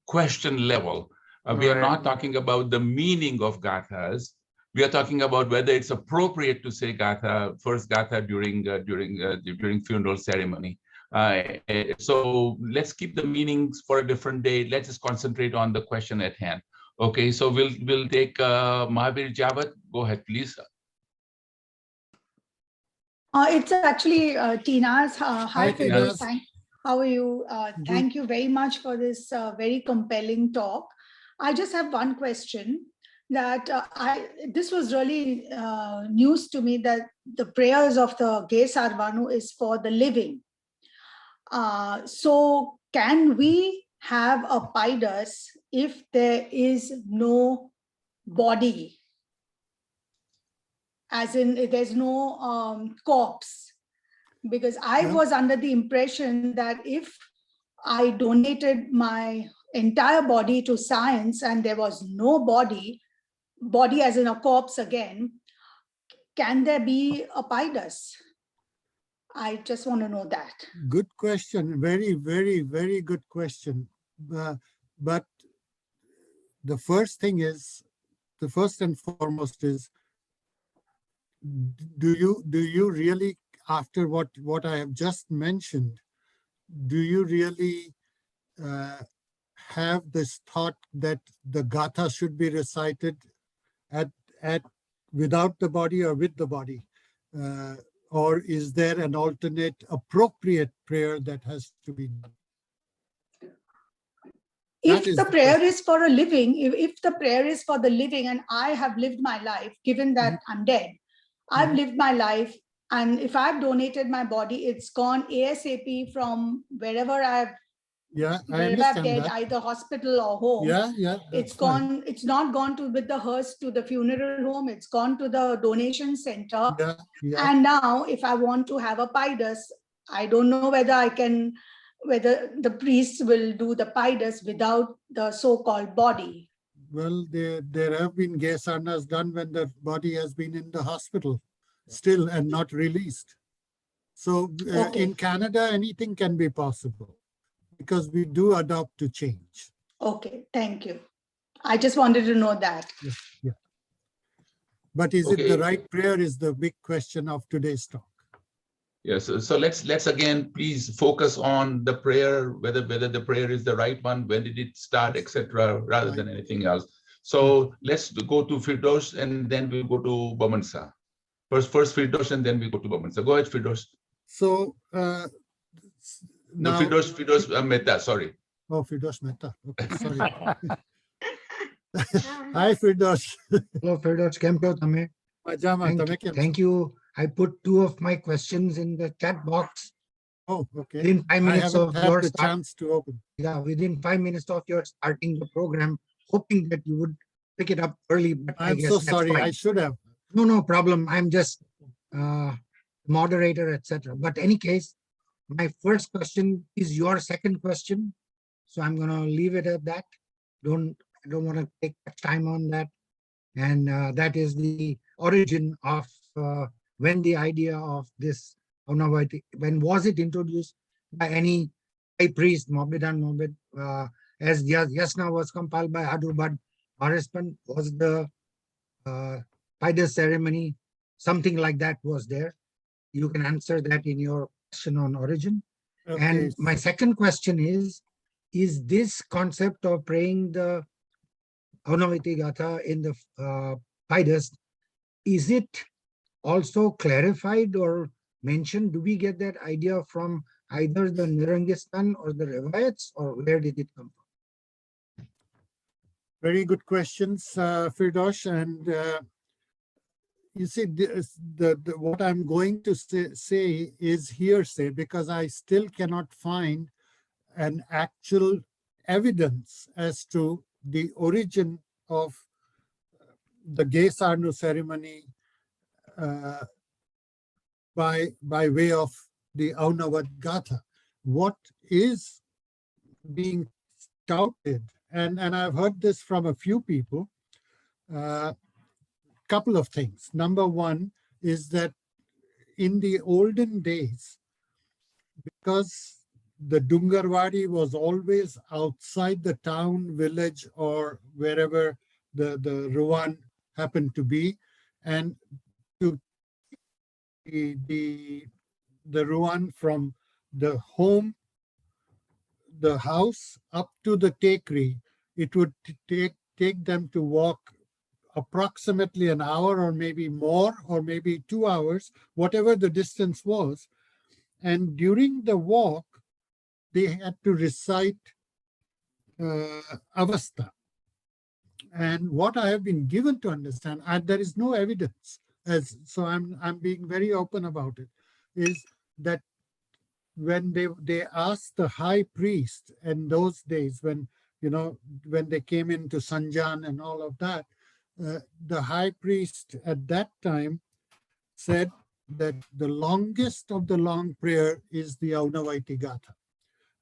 question level. We are not talking about the meaning of gathas. We are talking about whether it's appropriate to say gatha, first gatha during funeral ceremony. So let's keep the meanings for a different day. Let's just concentrate on the question at hand. Okay, so we'll take Mahavir Jawad. Go ahead, please. It's actually Tina's. Hi, Tina. Firdosh. How are you? Thank you very much for this very compelling talk. I just have one question that this was really news to me, that the prayers of the Ge Sarvanu is for the living. So can we have a Paidas if there is no body? As in, there's no corpse? Because I was under the impression that if I donated my entire body to science and there was no body as in a corpse again, can there be a Paidas? I just want to know that. Good question. Very, very, very good question. But the first and foremost is, do you really, after what I have just mentioned, do you really have this thought that the Gatha should be recited at without the body or with the body? Or is there an alternate appropriate prayer that has to be done? If the prayer is for a living, if the prayer is for the living, and I have lived my life, given that I'm dead, I've lived my life, and if I've donated my body, it's gone ASAP from wherever I've dead, either hospital or home. It's gone. It's not gone with the hearse to the funeral home. It's gone to the donation center. And now, if I want to have a Paidas, I don't know whether the priests will do the Paidas without the so-called body. Well, there have been Ge Sarnas done when the body has been in the hospital still and not released. So in Canada, anything can be possible, because we do adopt to change. Okay, thank you. I just wanted to know that. Yeah. But is it Okay. the right prayer is the big question of today's talk. Yes, so let's again please focus on the prayer, whether the prayer is the right one, when did it start, etc., rather than anything else. So let's go to Firdosh and then we'll go to Bamansa. First Firdosh and then we go to Bamansa. Go ahead, Firdosh. So No, now, Firdosh Mehta, sorry. oh, Firdosh Mehta. Okay, sorry. Hi, Firdosh. Hello, Firdosh. Kem kyo tame? Pajama, tame keમ Thank you. I put 2 of my questions in the chat box. Oh, okay. Within 5 I minutes haven't of had your the start, chance to open. yeah, within 5 minutes of your starting the program, hoping that you would pick it up early. But I I'm guess so that's sorry. fine. I should have. No problem. I'm just moderator, etc. But any case, my first question is your second question, so I'm gonna leave it at that. I don't want to take much time on that, and that is the origin of when the idea of this Ahunavad, when was it introduced by any high priest, Mohammedan Mohammed, as Yasna was compiled by Ahunavad Gatha, was the Pidas ceremony, something like that was there. You can answer that in your question on origin. Okay. And my second question is this concept of praying the Ahunavad Gatha in the Pidas, is it also clarified or mentioned? Do we get that idea from either the Nirangistan or the Revayats, or where did it come from? Very good questions, Firdosh. And you see, what I'm going to say is hearsay, because I still cannot find an actual evidence as to the origin of the Gesarnu ceremony by way of the Ahunavad Gatha. What is being touted, and I've heard this from a few people, couple of things. Number one is that in the olden days, because the Dungarwadi was always outside the town, village, or wherever the Ruwan happened to be, and to the Ruwan from the home, the house, up to the Tekri, it would take them to walk approximately an hour or maybe more, or maybe 2 hours, whatever the distance was. And during the walk, they had to recite Avasta. And what I have been given to understand, and there is no evidence, so I'm being very open about it, is that when they asked the high priest in those days, when they came into Sanjan and all of that, the high priest at that time said that the longest of the long prayer is the Ahunavad Gatha.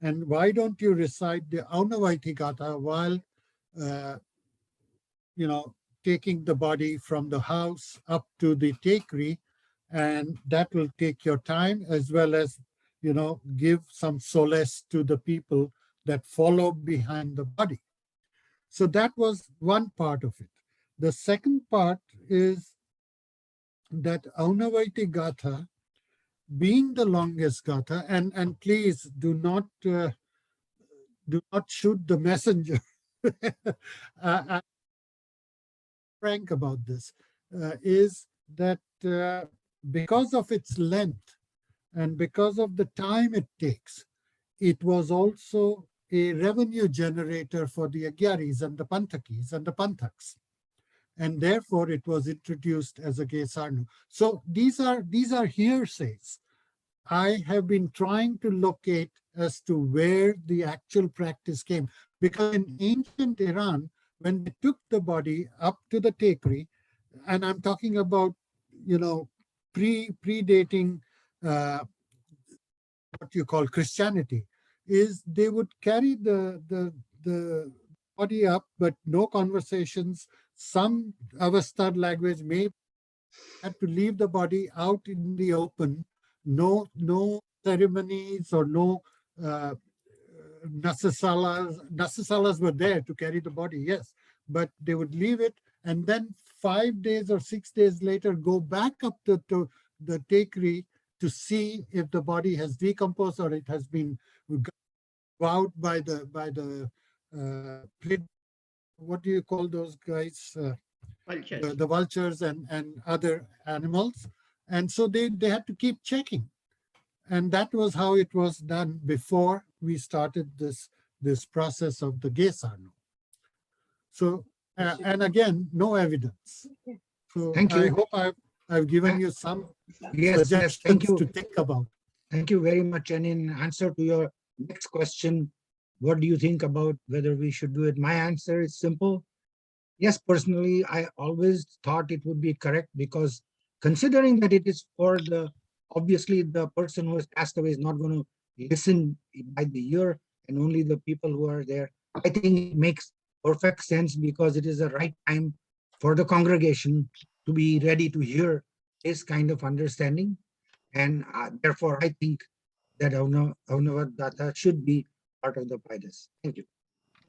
And why don't you recite the Ahunavad Gatha while, taking the body from the house up to the Tekri, and that will take your time, as well as, give some solace to the people that follow behind the body. So that was one part of it. The second part is that Ahunavad Gatha, being the longest Gatha, and please do not shoot the messenger. I'm frank about this, is that because of its length and because of the time it takes, it was also a revenue generator for the Agyaris and the Panthakis and the Panthaks. And therefore it was introduced as a Gesarnu. So these are hearsays. I have been trying to locate as to where the actual practice came. Because in ancient Iran, when they took the body up to the Tekri, and I'm talking about, predating what you call Christianity, is they would carry the body up, but no conversations. Some Avastad language may have to leave the body out in the open, no ceremonies or no Nasasalas were there to carry the body, yes, but they would leave it and then 5 days or 6 days later go back up to the Tekri to see if the body has decomposed or it has been out by the what do you call those guys? Vultures. The vultures and other animals. And so they had to keep checking. And that was how it was done before we started this process of the Gesarno. So, and again, no evidence. So Thank you. I hope I've given you some Yes, suggestions thank you. to think about. Thank you very much. And in answer to your next question, what do you think about whether we should do it? My answer is simple. Yes, personally, I always thought it would be correct because considering that it is for obviously the person who has passed away is not going to listen by the ear and only the people who are there. I think it makes perfect sense because it is the right time for the congregation to be ready to hear this kind of understanding. And therefore, I think that Ahunavad Gatha should be part of the Paidas. Thank you.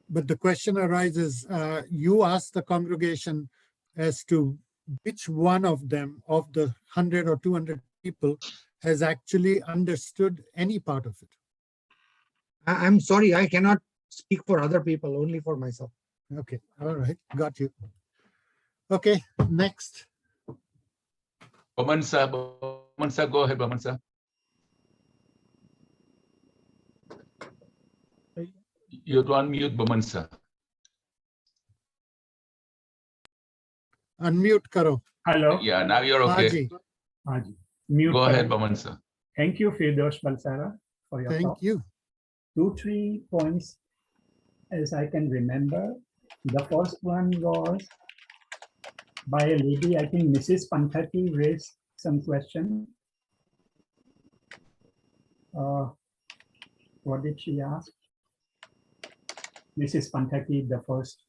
But the question arises, you asked the congregation as to which one of them, of the 100 or 200 people, has actually understood any part of it. I'm sorry, I cannot speak for other people, only for myself. Okay, all right, got you. Okay, next. Bamansa, go ahead, Bamansa. You have to unmute Bamansa. Unmute karo. Hello. Yeah, now you're okay. Haji, Haji. Mute Go ahead, karo. Bamansa. Thank you, Firdosh Bulsara, for your thank talk. you. 2-3 points as I can remember. The first one was by a lady, I think Mrs. Panthati raised some question. What did she ask? Mrs. Panthati, the first.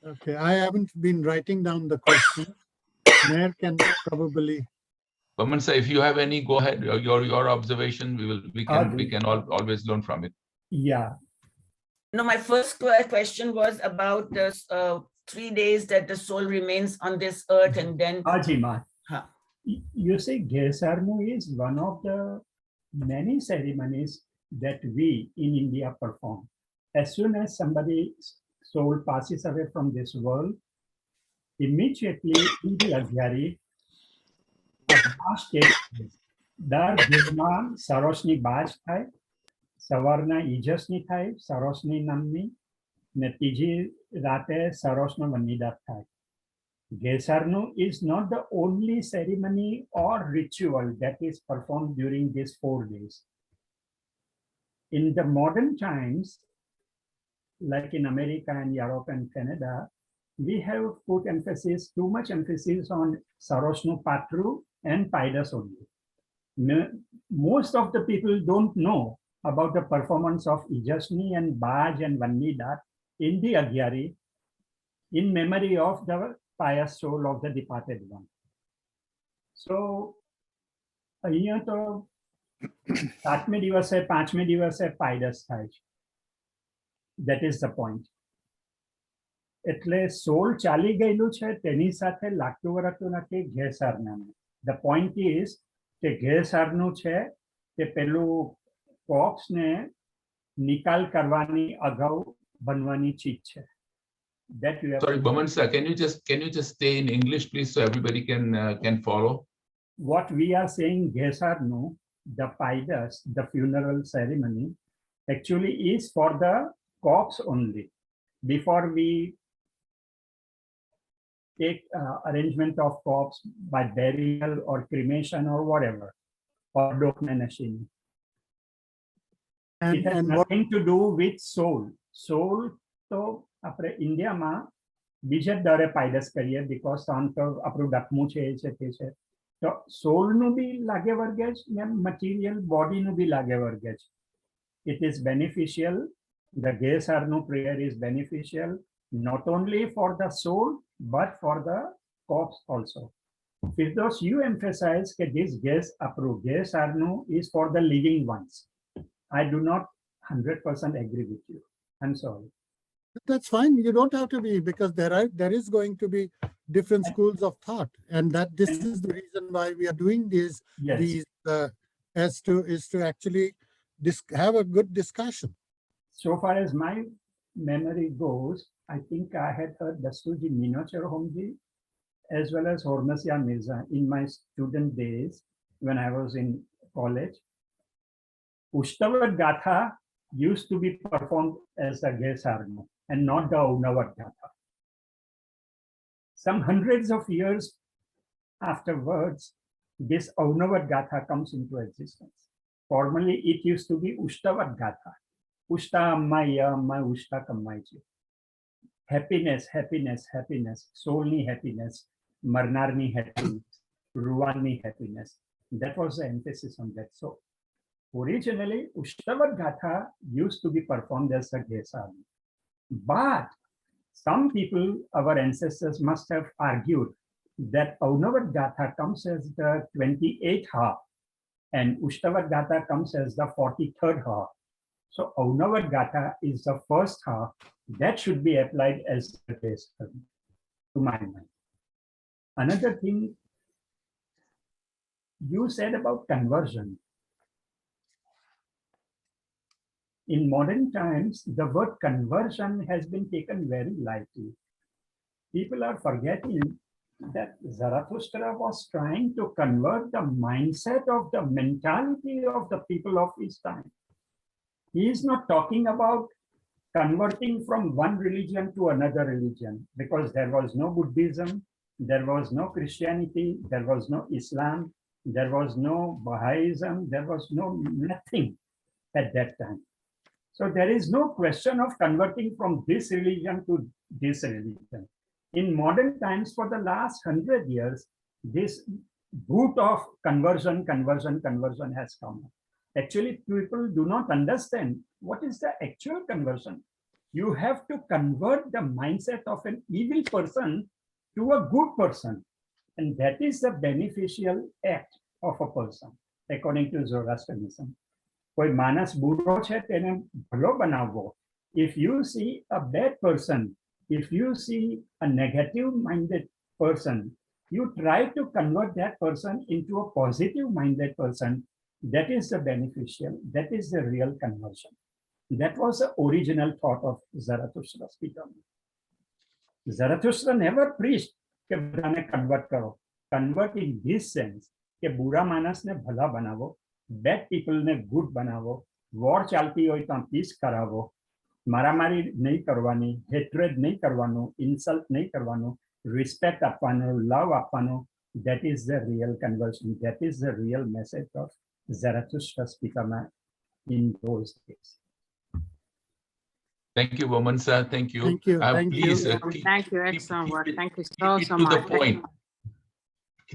Okay, I haven't been writing down the question. Mayor can probably. Bamansa, if you have any, go ahead. Your observation, we can always learn from it. Yeah. No, my first question was about the 3 days that the soul remains on this earth and then. Haji Ma. Huh. You say Gesarnu is one of the many ceremonies that we in India perform. As soon as somebody's soul passes away from this world, immediately in the Agyari, a bash takes place. Dar Bhuma Sarosni bash thai, Savarna Ijasni thai, Sarosni namni, Netiji Rate Sarosna Vanidat thai. Gesarnu is not the only ceremony or ritual that is performed during these 4 days. In the modern times, like in America and Europe and Canada, we have put too much emphasis on Sarosnu Patru and Paidas only. Most of the people don't know about the performance of Ijasni and Baj and Vannidat in the Agyari in memory of the pious soul of the departed one. So, અહીંયા તો 7મે દિવસે 5મે દિવસે પાયદસ થાય છે. That is the point. એટલે સોલ ચાલી ગયેલું છે તેની સાથે લાગતું વળગતું નથી ઘેરસારનાનું. The point is કે ઘેરસારનું છે તે પેલું કોક્સને નિકાલ કરવાની અગાઉ બનવાની ચીજ છે. That you have. Sorry, Bamansa, can you just stay in English, please, so everybody can follow? What we are saying, Gesarnu, the Paidas, the funeral ceremony, actually is for the corpse only. Before we take arrangement of corpse by burial or cremation or whatever, or documentation. It has nothing to do with soul. Soul, so આપણે ઇન્ડિયામાં બીજા દરે પાયદસ કરીએ because આમ તો આપણું ડકમું છે એ છે તે છે તો સોલનું બી લાગે વર્ગે જ ને મટીરિયલ બોડીનું બી લાગે વર્ગે જ. It is beneficial. The Gesarnu prayer is beneficial not only for the soul but for the corpse also. Firdosh, you emphasize that this Gesarnu is for the living ones. I do not 100% agree with you. I'm sorry. That's fine. You don't have to be, because there is going to be different schools of thought, and that this is the reason why we are doing these is to actually have a good discussion. So far as my memory goes, I think I had heard Dastuji Minochar Homji as well as Hormasya Mirza in my student days when I was in college. Ahunavad Gatha used to be performed as a Gesarno and not the Ahunavad Gatha. Some hundreds of years afterwards, this Ahunavad Gatha comes into existence. Formerly, it used to be Ahunavad Gatha. Ushta Ammaya Amma Ushta Kammaiji. Happiness, happiness, happiness, soulni happiness, marnarni happiness, ruwanni happiness. That was the emphasis on that. So originally, Ahunavad Gatha used to be performed as a Gesarno. But some people, our ancestors must have argued that Ahunavad Gatha comes as the 28th ha and Ahunavad Gatha comes as the 43rd ha. So Ahunavad Gatha is the first ha that should be applied as the case to my mind. Another thing you said about conversion. In modern times, the word conversion has been taken very lightly. People are forgetting that Zarathustra was trying to convert the mindset of the mentality of the people of his time. He is not talking about converting from one religion to another religion, because there was no Buddhism, there was no Christianity, there was no Islam, there was no Baha'ism, there was no nothing at that time. So there is no question of converting from this religion to this religion. In modern times, for the last 100 years, this boot of conversion has come. Actually, people do not understand what is the actual conversion. You have to convert the mindset of an evil person to a good person. And that is the beneficial act of a person, according to Zoroastrianism. Koi manas buro chhe tene bhalo banavo. If you see a bad person, if you see a negative-minded person, you try to convert that person into a positive-minded person. That is the beneficial, that is the real conversion. That was the original thought of Zarathustra's Pitama. Zarathustra never preached ke badane convert karo. Convert in this sense, ke bura manas ne bhala banavo, bad people ne good banavo, war chalti hoy to peace karavo, મારામારી નહીં કરવાની, hatred નહીં કરવાનું, insult નહીં કરવાનું, respect આપવાનું, love આપવાનું. That is the real conversion. That is the real message of Zarathustra's Pitama in those days. Thank you, Vaman sir. Thank you. Thank you. Please, Thank you. Excellent work. Thank you so to much. the point.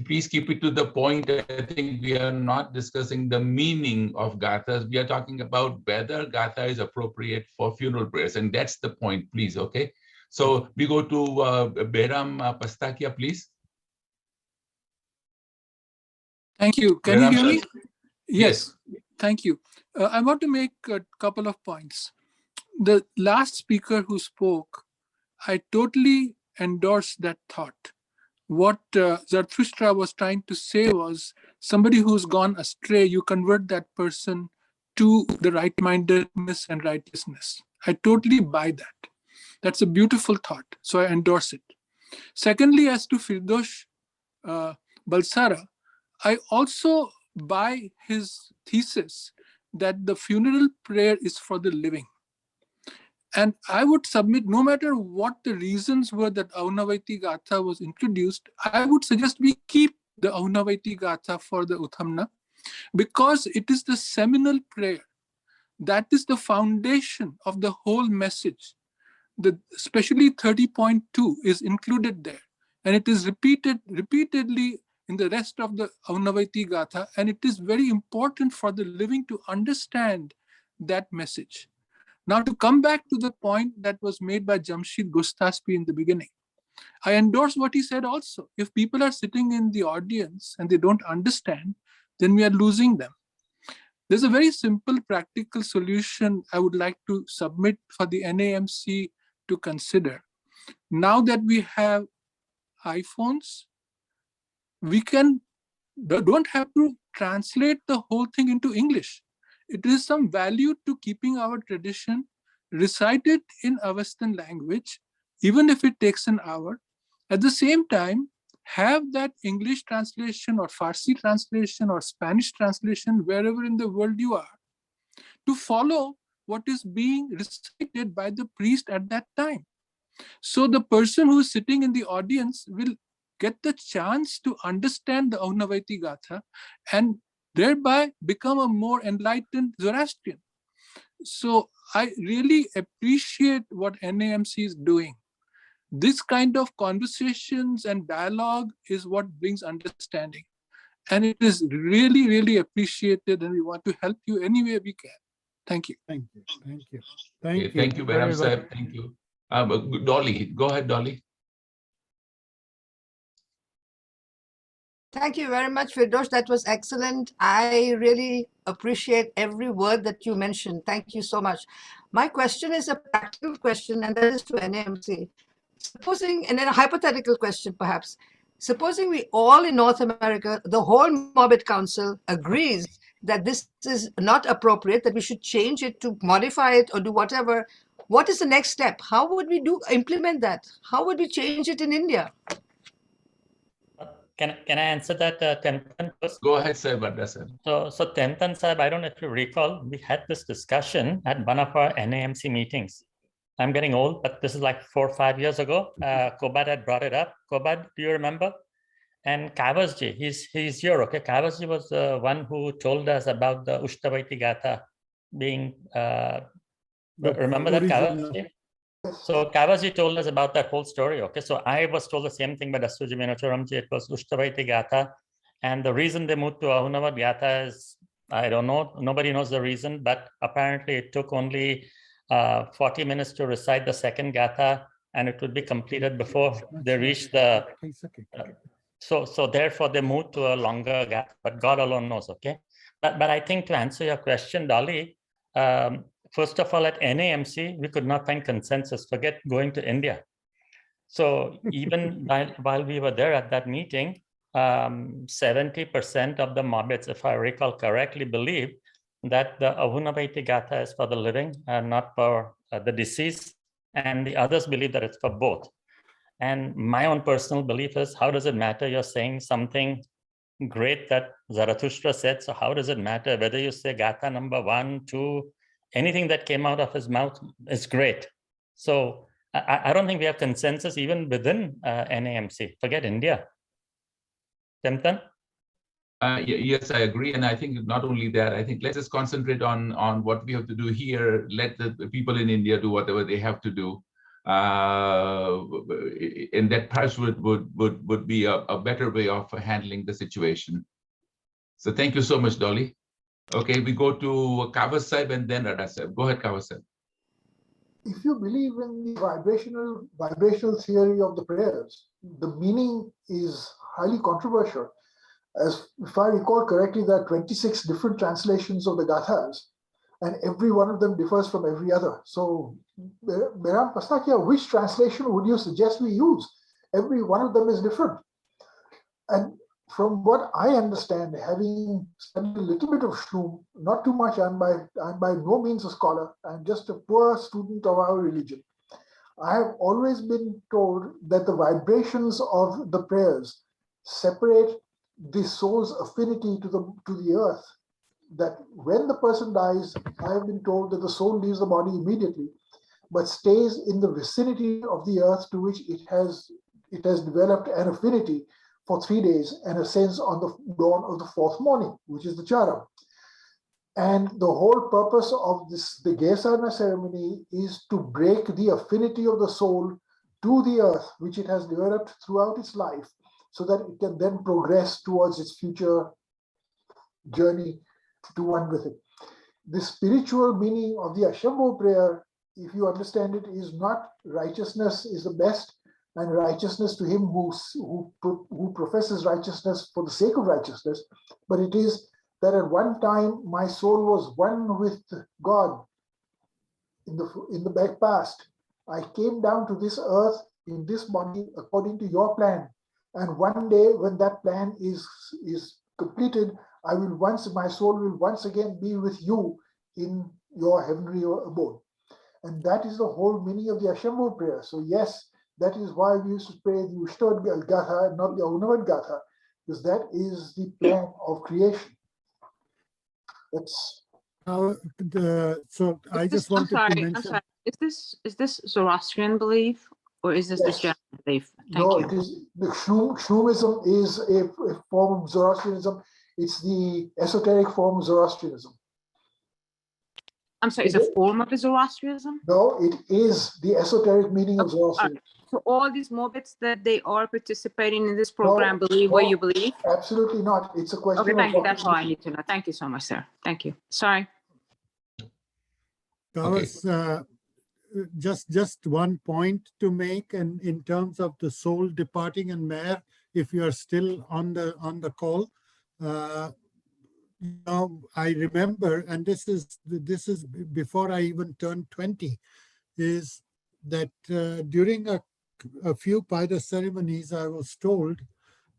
Please keep it to the point. I think we are not discussing the meaning of gathas. We are talking about whether gatha is appropriate for funeral prayers, and that's the point, please. Okay. So we go to Behram Pastakia, please. Thank you. Can you hear me? Yes. Thank you. I want to make a couple of points. The last speaker who spoke, I totally endorse that thought. What Zarathustra was trying to say was, somebody who's gone astray, you convert that person to the right-mindedness and righteousness. I totally buy that. That's a beautiful thought, so I endorse it. Secondly, as to Firdosh Bulsara, I also buy his thesis that the funeral prayer is for the living. And I would submit, no matter what the reasons were that Ahunavad Gatha was introduced, I would suggest we keep the Ahunavad Gatha for the Uthamna, because it is the seminal prayer. That is the foundation of the whole message. Especially 30.2 is included there. And it is repeatedly in the rest of the Ahunavad Gatha. And it is very important for the living to understand that message. Now, to come back to the point that was made by Jamshid Gustaspi in the beginning, I endorse what he said also. If people are sitting in the audience and they don't understand, then we are losing them. There's a very simple practical solution I would like to submit for the NAMC to consider. Now that we have iPhones, we don't have to translate the whole thing into English. It is some value to keeping our tradition, recite it in a Western language, even if it takes an hour. At the same time, have that English translation or Farsi translation or Spanish translation wherever in the world you are, to follow what is being recited by the priest at that time. So the person who is sitting in the audience will get the chance to understand the Ahunavad Gatha and thereby become a more enlightened Zoroastrian. So I really appreciate what NAMC is doing. This kind of conversations and dialogue is what brings understanding. And it is really, really appreciated, and we want to help you any way we can. Thank you. Thank you. Thank you. Okay, thank you, Behram Sahib. Thank you. Dolly, go ahead, Dolly. Thank you very much, Firdosh. That was excellent. I really appreciate every word that you mentioned. Thank you so much. My question is a practical question, and that is to NAMC. Supposing, and then a hypothetical question perhaps, supposing we all in North America, the whole Morbid Council agrees that this is not appropriate, that we should change it to modify it or do whatever, what is the next step? How would we implement that? How would we change it in India? Can I answer that, Temtan first? Go ahead, sir, Badda sir. So Temtan Sahib, I don't know if you recall, we had this discussion at one of our NAMC meetings. I'm getting old, but this is like 4 or 5 years ago. Kobad had brought it up. Kobad, do you remember? And Kavasji, he's here, okay? Kavasji was the one who told us about the Ashtavati Gatha being, remember that, Kavasji? So Kavasji told us about that whole story, okay? So I was told the same thing by Dastuji Minocharamji. It was Ashtavati Gatha. And the reason they moved to Ahunavad Gatha is, I don't know, nobody knows the reason, but apparently it took only 40 minutes to recite the second Gatha, and it would be completed before they reached the, so therefore they moved to a longer Gatha, but God alone knows, okay? But I think to answer your question, Dolly, first of all, at NAMC, we could not find consensus, forget going to India. So even while we were there at that meeting, 70% of the Morbits, if I recall correctly, believe that the Ahunavad Gatha is for the living and not for the deceased, and the others believe that it's for both. And my own personal belief is, how does it matter? You're saying something great that Zarathustra said, so how does it matter whether you say Gatha number 1, 2, anything that came out of his mouth is great. So I don't think we have consensus even within NAMC. Forget India. Temtan? Yes, I agree. And I think not only that, I think let's just concentrate on what we have to do here. Let the people in India do whatever they have to do. And that perhaps would be a better way of handling the situation. So thank you so much, Dolly. Okay, we go to Kavas Sahib and then Radha Sahib. Go ahead, Kavas Sahib. If you believe in the vibrational theory of the prayers, the meaning is highly controversial. As if I recall correctly, there are 26 different translations of the Gathas, and every one of them differs from every other. So, Behram Pastakia, which translation would you suggest we use? Every one of them is different. And from what I understand, having studied a little bit of Shloom, not too much, I'm by no means a scholar, I'm just a poor student of our religion. I have always been told that the vibrations of the prayers separate the soul's affinity to the earth, that when the person dies, I have been told that the soul leaves the body immediately, but stays in the vicinity of the earth to which it has developed an affinity for 3 days and ascends on the dawn of the 4th morning, which is the Charam. And the whole purpose of the Gesarna ceremony is to break the affinity of the soul to the earth, which it has developed throughout its life, so that it can then progress towards its future journey to one with it. The spiritual meaning of the Ashambho prayer, if you understand it, is not righteousness is the best, and righteousness to him who professes righteousness for the sake of righteousness, but it is that at one time my soul was one with God in the back past. I came down to this earth in this body according to your plan. And one day when that plan is completed, my soul will once again be with you in your heavenly abode. And that is the whole meaning of the Ashambhu prayer. So yes, that is why we used to pray the Firdosh Gatha, not the Ahunavad Gatha, because that is the plan of creation. That's so I just wanted to mention. I'm sorry. Is this Zoroastrian belief, or is this the general belief? No, it is the Shromism is a form of Zoroastrianism. It's the esoteric form of Zoroastrianism. I'm sorry, it's a form of Zoroastrianism? No, it is the esoteric meaning of Zoroastrianism. So all these morbits that they are participating in this program believe what you believe? Absolutely not. It's a question of thank you. That's all I need to know. Thank you so much, sir. Thank you. Sorry. Just one point to make, and in terms of the soul departing, and Mayor, if you are still on the call, I remember, and this is before I even turned 20, is that during a few Paida ceremonies, I was told,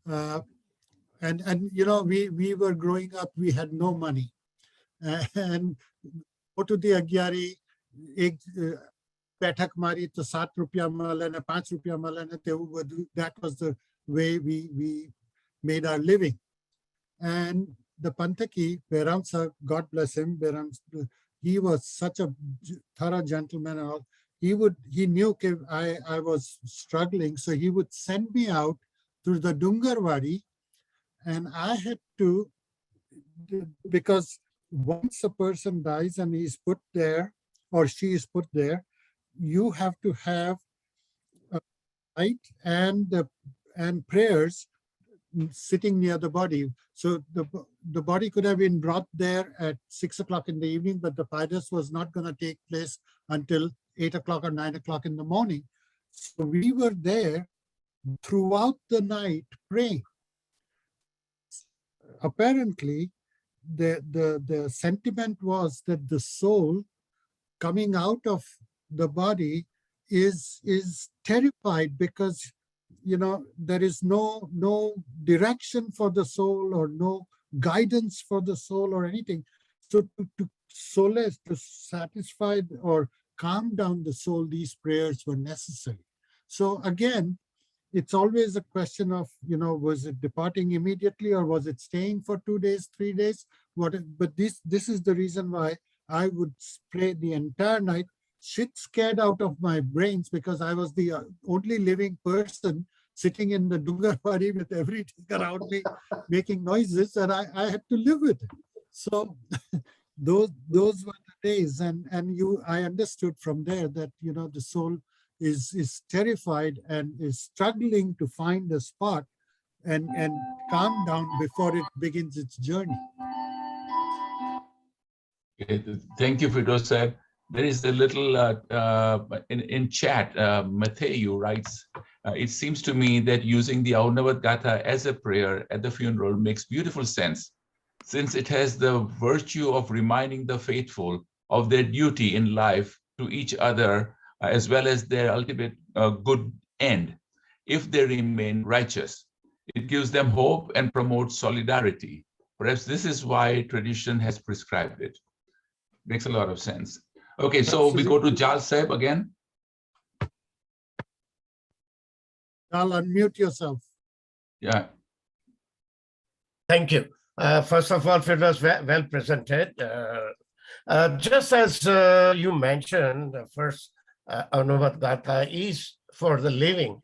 and we were growing up, we had no money, and go to the Agyari, बैठक मारी तो 7 रुपया मिलना 5 रुपया मिलना, that was the way we made our living. And the Pantaki, Beram sir, God bless him, Beram, he was such a thorough gentleman and all. He knew I was struggling, so he would send me out through the Dungarwadi, and I had to, because once a person dies and he's put there or she is put there, you have to have a light and prayers sitting near the body. So the body could have been brought there at 6 o'clock in the evening, but the Paidas was not going to take place until 8 o'clock or 9 o'clock in the morning. So we were there throughout the night praying. Apparently, the sentiment was that the soul coming out of the body is terrified because there is no direction for the soul or no guidance for the soul or anything. So to solace, to satisfy or calm down the soul, these prayers were necessary. So again, it's always a question of, was it departing immediately or was it staying for 2 days, 3 days? But this is the reason why I would pray the entire night, shit scared out of my brains, because I was the only living person sitting in the Dungarwadi with everything around me making noises, and I had to live with it. So those were the days, and I understood from there that the soul is terrified and is struggling to find a spot and calm down before it begins its journey. Thank you, Firdosh sir. There is a little in chat. Matthew writes, it seems to me that using the Ahunavad Gatha as a prayer at the funeral makes beautiful sense, since it has the virtue of reminding the faithful of their duty in life to each other, as well as their ultimate good end, if they remain righteous. It gives them hope and promotes solidarity. Perhaps this is why tradition has prescribed it. Makes a lot of sense. Okay, so we go to Jal Sahib again. Jal, unmute yourself. Yeah. Thank you. First of all, it was well presented. Just as you mentioned, the first Ahunavad Gatha is for the living.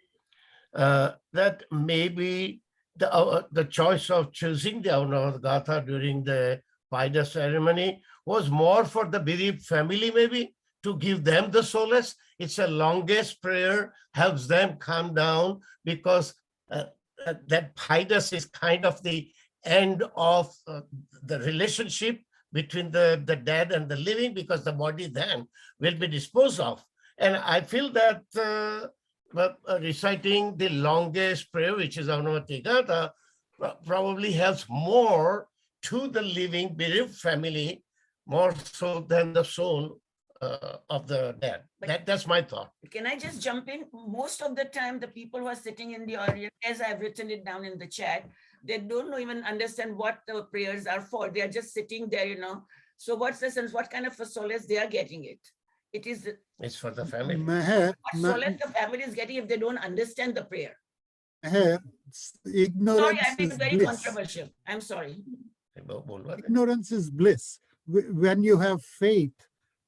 That maybe the choice of choosing the Ahunavad Gatha during the Paida ceremony was more for the bereaved family, maybe, to give them the solace. It's a longest prayer, helps them calm down, because that Paidas is kind of the end of the relationship between the dead and the living, because the body then will be disposed of. And I feel that reciting the longest prayer, which is Ahunavad Gatha, probably helps more to the living bereaved family more so than the soul of the dead. That's my thought. Can I just jump in? Most of the time, the people who are sitting in the audience, as I've written it down in the chat, they don't even understand what the prayers are for. They are just sitting there, you know. So what's the sense? What kind of a solace they are getting it? It's for the family. What solace the family is getting if they don't understand the prayer? Ignorance Sorry, I'm being is very bliss. controversial. I'm sorry. Ignorance is bliss. When you have faith,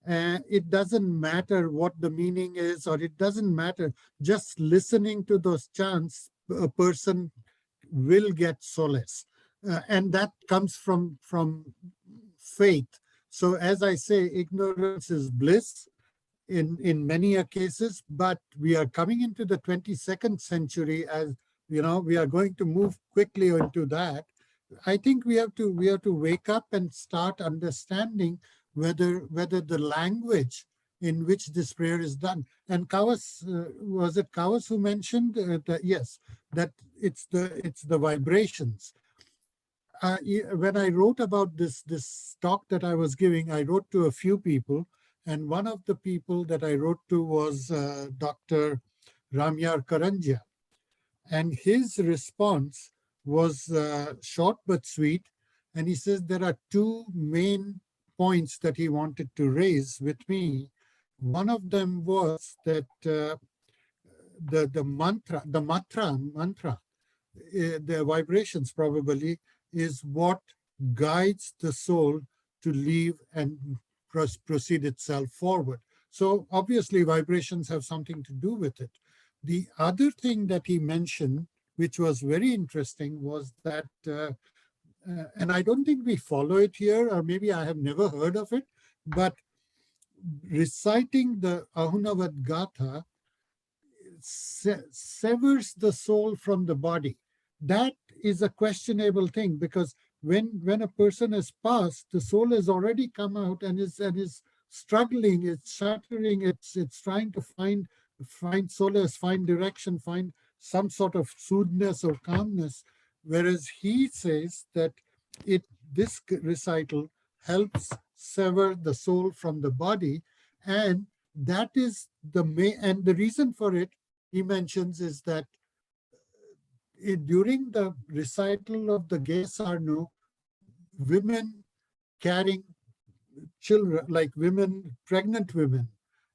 it doesn't matter what the meaning is, or it doesn't matter. Just listening to those chants, a person will get solace. And that comes from faith. So as I say, ignorance is bliss in many cases, but we are coming into the 22nd century, as you know, we are going to move quickly into that. I think we have to wake up and start understanding whether the language in which this prayer is done. And Kawas, was it Kawas who mentioned that? Yes, that it's the vibrations. When I wrote about this talk that I was giving, I wrote to a few people, and one of the people that I wrote to was Dr. Ramyar Karanjia, and his response was short but sweet, and he says there are two main points that he wanted to raise with me. One of them was that the mantra, the vibrations probably is what guides the soul to leave and proceed itself forward. So obviously vibrations have something to do with it. The other thing that he mentioned, which was very interesting, was that, and I don't think we follow it here, or maybe I have never heard of it, but reciting the Ahunavad Gatha severs the soul from the body. That is a questionable thing, because when a person has passed, the soul has already come out and is struggling, it's shattering, it's trying to find solace, find direction, find some sort of soothness or calmness. Whereas he says that this recital helps sever the soul from the body, and that is and the reason for it, he mentions, is that during the recital of the Gesarnu, women carrying children, like pregnant women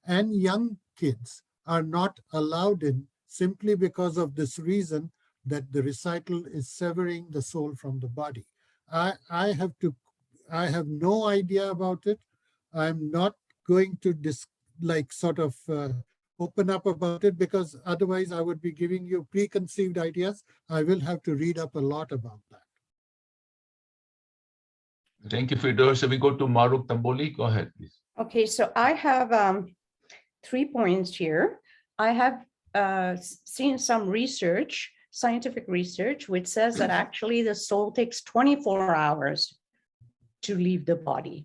and young kids, are not allowed in, simply because of this reason, that the recital is severing the soul from the body. I have no idea about it. I'm not going to open up about it, because otherwise I would be giving you preconceived ideas. I will have to read up a lot about that. Thank you, Firdosh. So we go to Maruk Tamboli. Go ahead, please. Okay, so I have 3 points here. I have seen some research, scientific research, which says that actually the soul takes 24 hours to leave the body.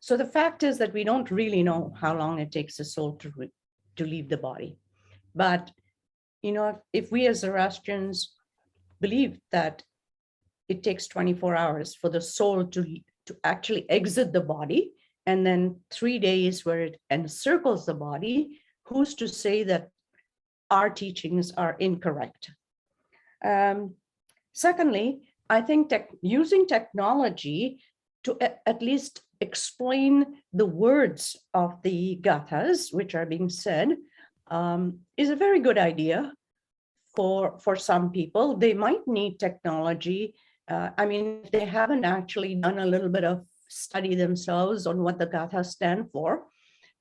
So the fact is that we don't really know how long it takes the soul to leave the body. But, you know, if we as Zoroastrians believe that it takes 24 hours for the soul to actually exit the body, and then 3 days where it encircles the body, who's to say that our teachings are incorrect? Secondly, I think using technology to at least explain the words of the gathas, which are being said, is a very good idea for some people. They might need technology. I mean, if they haven't actually done a little bit of study themselves on what the gathas stand for,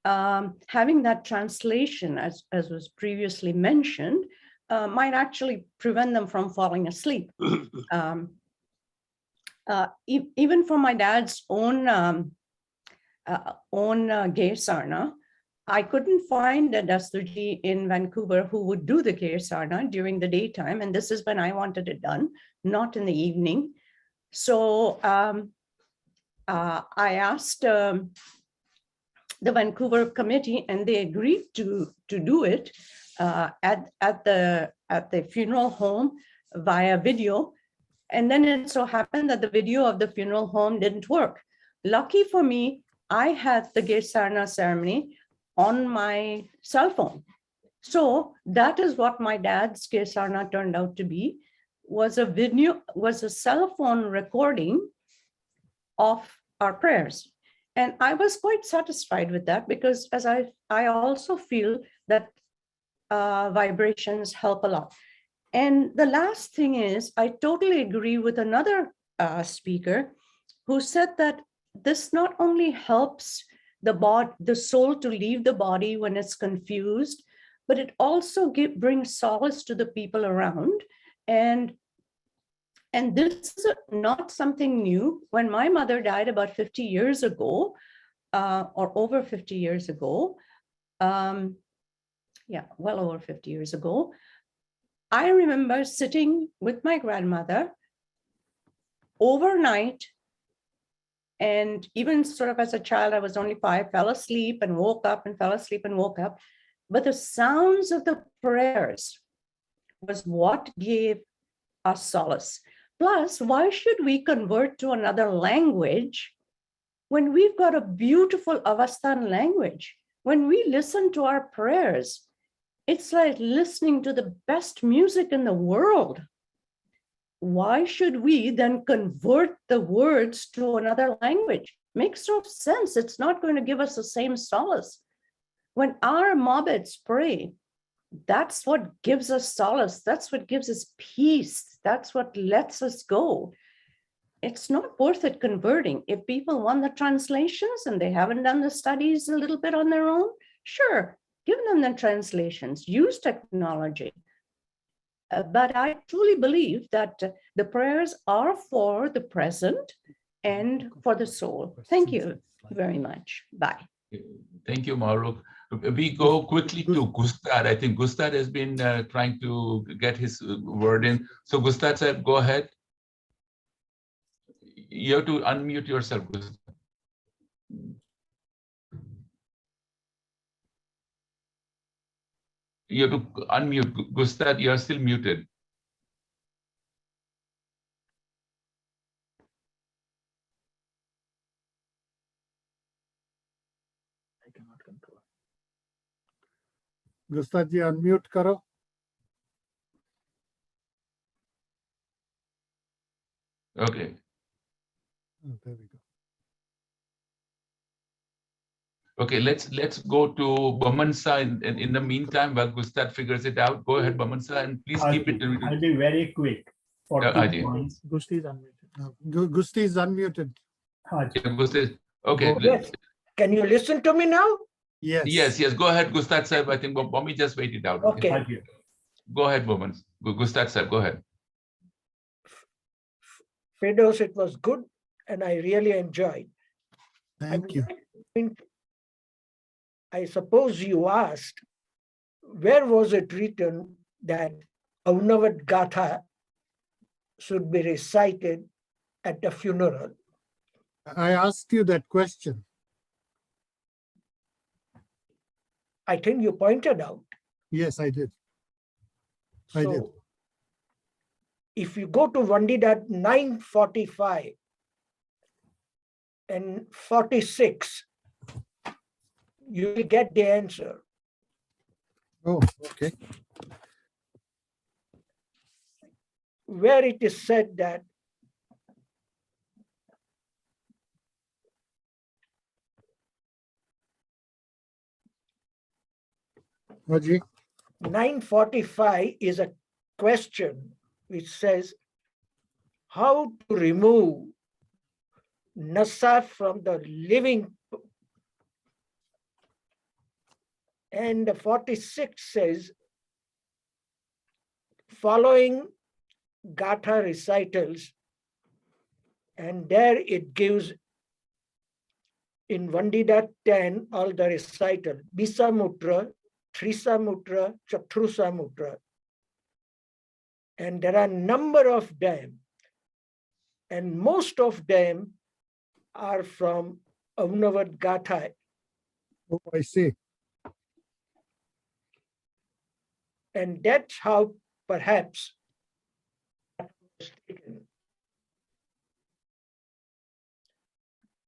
having that translation, as was previously mentioned, might actually prevent them from falling asleep. Even for my dad's own Gesarna, I couldn't find a Dastuji in Vancouver who would do the Gesarna during the daytime, and this is when I wanted it done, not in the evening. So I asked the Vancouver committee, and they agreed to do it at the funeral home via video. And then it so happened that the video of the funeral home didn't work. Lucky for me, I had the Gesarna ceremony on my cell phone. So that is what my dad's Gesarna turned out to be, was a cell phone recording of our prayers. And I was quite satisfied with that, because as I also feel that vibrations help a lot. And the last thing is, I totally agree with another speaker who said that this not only helps the soul to leave the body when it's confused, but it also brings solace to the people around. And this is not something new. When my mother died about 50 years ago, or over 50 years ago, yeah, well over 50 years ago, I remember sitting with my grandmother overnight, and even sort of as a child, I was only 5, fell asleep and woke up and fell asleep and woke up. But the sounds of the prayers was what gave us solace. Plus, why should we convert to another language when we've got a beautiful Avastan language? When we listen to our prayers, it's like listening to the best music in the world. Why should we then convert the words to another language? Makes no sense. It's not going to give us the same solace. When our Mabeds pray, that's what gives us solace. That's what gives us peace. That's what lets us go. It's not worth it converting. If people want the translations and they haven't done the studies a little bit on their own, sure, give them the translations, use technology. But I truly believe that the prayers are for the present and for the soul. Thank you very much. Bye. Thank you, Maruk. We go quickly to Gustad. I think Gustad has been trying to get his word in. So Gustad said, go ahead. You have to unmute yourself, Gustad. You have to unmute. Gustad, you are still muted. I cannot control. Gustad ji, unmute karo. Okay. Oh, there we go. Okay, let's go to Bamansa in the meantime while Gustad figures it out. Go ahead, Bamansa, and please keep it. I'll be very quick. For 2 points. Gusti is unmuted. Gusti is unmuted. Gustad, okay. Yes. Can you listen to me now? Yes. Yes. Go ahead, Gustad sir. I think Bomi just wait it out. Okay. Go ahead, Bomans. Gustad sir, go ahead. Firdosh, it was good and I really enjoyed. Thank you. I suppose you asked, where was it written that Ahunavad Gatha should be recited at the funeral? I asked you that question. I think you pointed out. Yes, I did. I did. If you go to Vandida 945 and 46, you will get the answer. Oh, okay. Where it is said that Haji. 945 is a question which says how to remove nasa from the living. And the 46 says, following Gatha recitals, and there it gives in Vandida 10 all the recital, Bisamutra, Trisamutra, Chatrusamutra. And there are a number of them, and most of them are from Ahunavad Gatha. Oh, I see. And that's how perhaps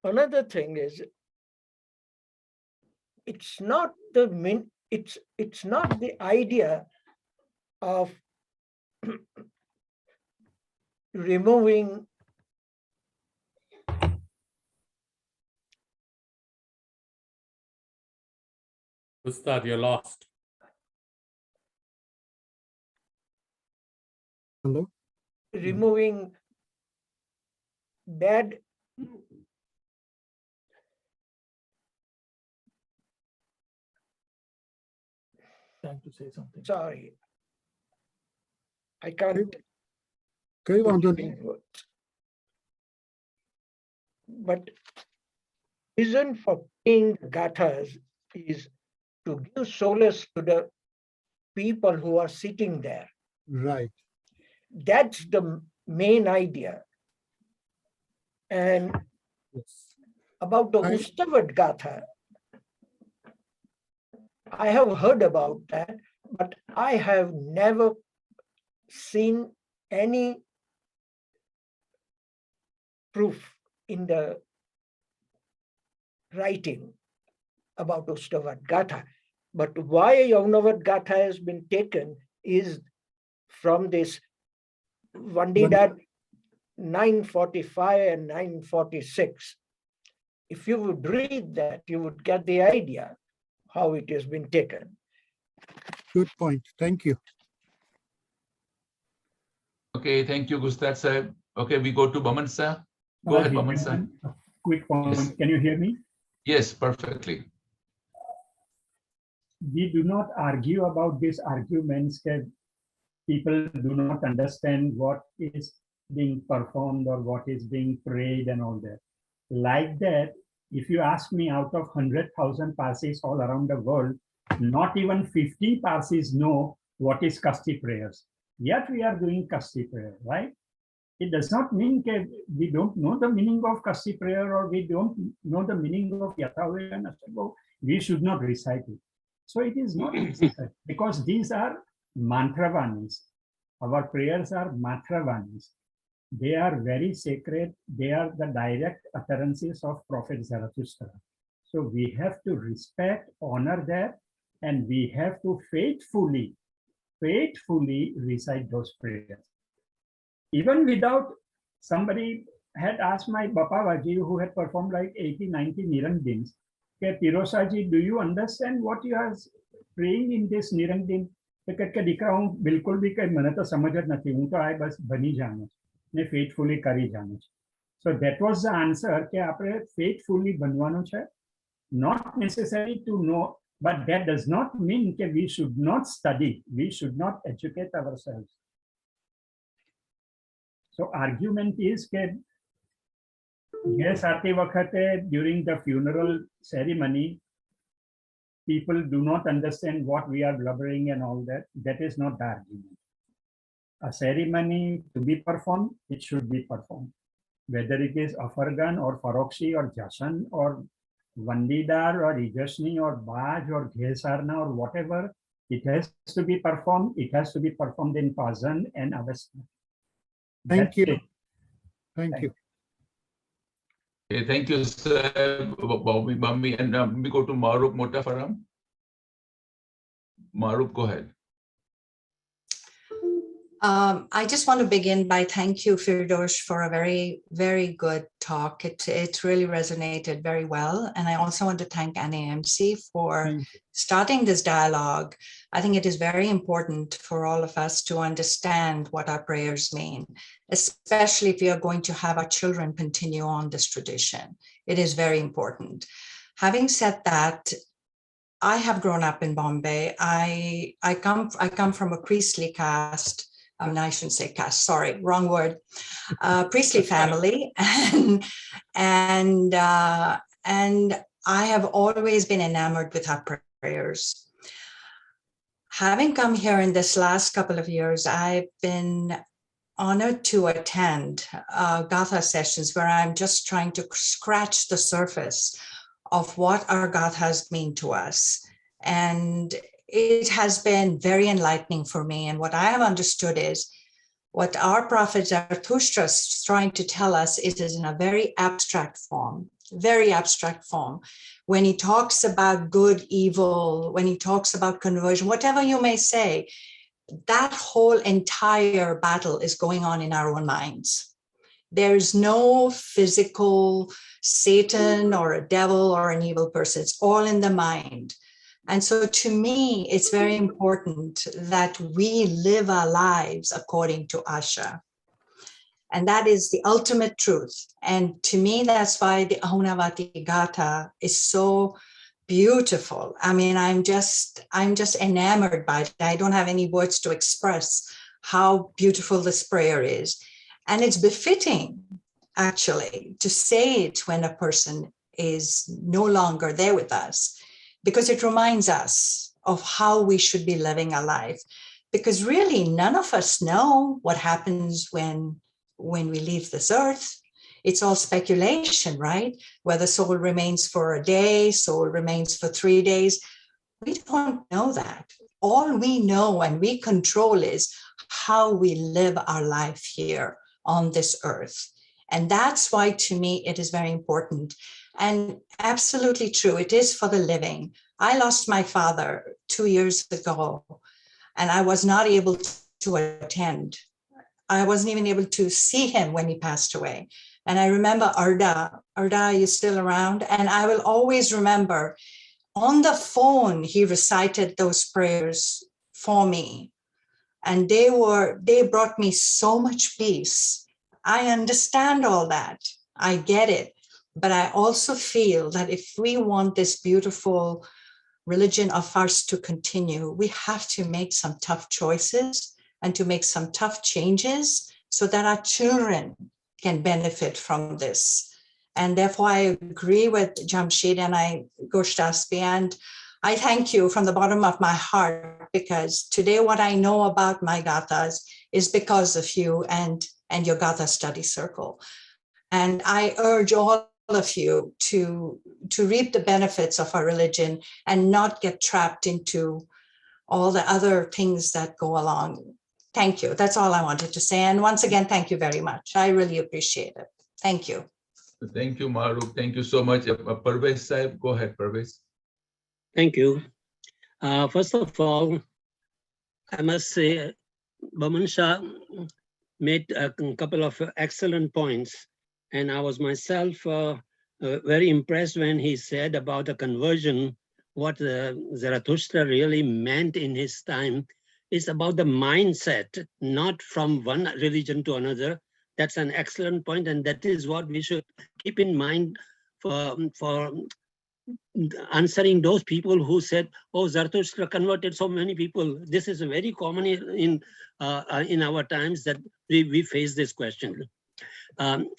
another thing is, it's not it's not the idea of removing Ustad, you're lost. Hello? removing bad Trying to say something. sorry, I can't Koi put vando it in words. But reason for playing gathas is to give solace to the people who are sitting there. Right. That's the main idea. And about the Ahunavad Gatha, I have heard about that, but I have never seen any proof in the writing about Ahunavad Gatha. But why Ahunavad Gatha has been taken is from this Vandidat 945 and 946. If you would read that, you would get the idea how it has been taken. Good point. Thank you. Okay, thank you, Gustad sir. Okay, we go to Baman sir. Go ahead, Baman sir. Quick point. Yes. Can you hear me? Yes, perfectly. We do not argue about these arguments that people do not understand what is being performed or what is being prayed and all that. Like that, if you ask me, out of 100,000 Parsis all around the world, not even 50 Parsis know what is Kasti prayers. Yet we are doing Kasti prayer, right? It does not mean that we don't know the meaning of Kasti prayer or we don't know the meaning of Yathavaya and Ashtabha. We should not recite it. So it is not necessary because these are mantravanis. Our prayers are mantravanis. They are very sacred. They are the direct utterances of Prophet Zarathustra. So we have to respect, honor that, and we have to faithfully recite those prayers. Even without, somebody had asked my Bapa Vaji, who had performed like 80, 90 Nirangdins, okay, Pirosaji, do you understand what you are praying in this Nirangdin? बिल्कुल भी कहीं मैंने तो समझ नहीं हूँ तो आए बस बनी जानो ने faithfully करी जानो. So that was the answer कि आपने faithfully बनवानो है. Not necessary to know, but that does not mean that we should not study, we should not educate ourselves. So argument is that yes, आते वक़्त during the funeral ceremony, people do not understand what we are blubbering and all that. That is not the argument. A ceremony to be performed, it should be performed. Whether it is Afargan or Farokshi or Jashan or Vandidar or Ijashni or Baj or Ghesarna or whatever, it has to be performed. It has to be performed in Pazan and Avesta. Thank you. Thank you. Okay, thank you, sir, Bobby Bambi. And we go to Maruk Motafaram. Maruk, go ahead. I just want to begin by thank you, Firdosh, for a very, very good talk. It really resonated very well. And I also want to thank NAMC for starting this dialogue. I think it is very important for all of us to understand what our prayers mean, especially if we are going to have our children continue on this tradition. It is very important. Having said that, I have grown up in Bombay. I come from a priestly caste. I shouldn't say caste, sorry, wrong word. Priestly family, and I have always been enamored with our prayers. Having come here in this last couple of years, I've been honored to attend Gatha sessions where I'm just trying to scratch the surface of what our Gathas mean to us. And it has been very enlightening for me. And what I have understood is what our prophet Zarathustra is trying to tell us is in a very abstract form. very abstract form. When he talks about good, evil, when he talks about conversion, whatever you may say, that whole entire battle is going on in our own minds. There is no physical Satan or a devil or an evil person. It's all in the mind. And so to me, it's very important that we live our lives according to Asha. And that is the ultimate truth. And to me, that's why the Ahunavad Gatha is so beautiful. I mean, I'm just enamored by it. I don't have any words to express how beautiful this prayer is. And it's befitting, actually, to say it when a person is no longer there with us, because it reminds us of how we should be living our life. Because really, none of us know what happens when we leave this earth. It's all speculation, right? Whether soul remains for a day, soul remains for 3 days. We don't know that. All we know and we control is how we live our life here on this earth. And that's why, to me, it is very important. And absolutely true, it is for the living. I lost my father 2 years ago, and I was not able to attend. I wasn't even able to see him when he passed away. And I remember Arda. Arda is still around. And I will always remember on the phone, he recited those prayers for me. And they brought me so much peace. I understand all that. I get it. But I also feel that if we want this beautiful religion of ours to continue, we have to make some tough choices and to make some tough changes so that our children can benefit from this. And therefore, I agree with Jamshid and Goshtaspi, and I thank you from the bottom of my heart, because today what I know about my Gathas is because of you and your Gatha study circle. And I urge all of you to reap the benefits of our religion and not get trapped into all the other things that go along. Thank you. That's all I wanted to say. And once again, thank you very much. I really appreciate it. Thank you. Thank you, Maruk. Thank you so much. Parvez Saib, go ahead, Parvez. Thank you. First of all, I must say, Baman Shah made a couple of excellent points. And I was myself very impressed when he said about the conversion, what Zarathustra really meant in his time is about the mindset, not from one religion to another. That's an excellent point, and that is what we should keep in mind for answering those people who said, "Oh, Zarathustra converted so many people." This is very common in our times that we face this question.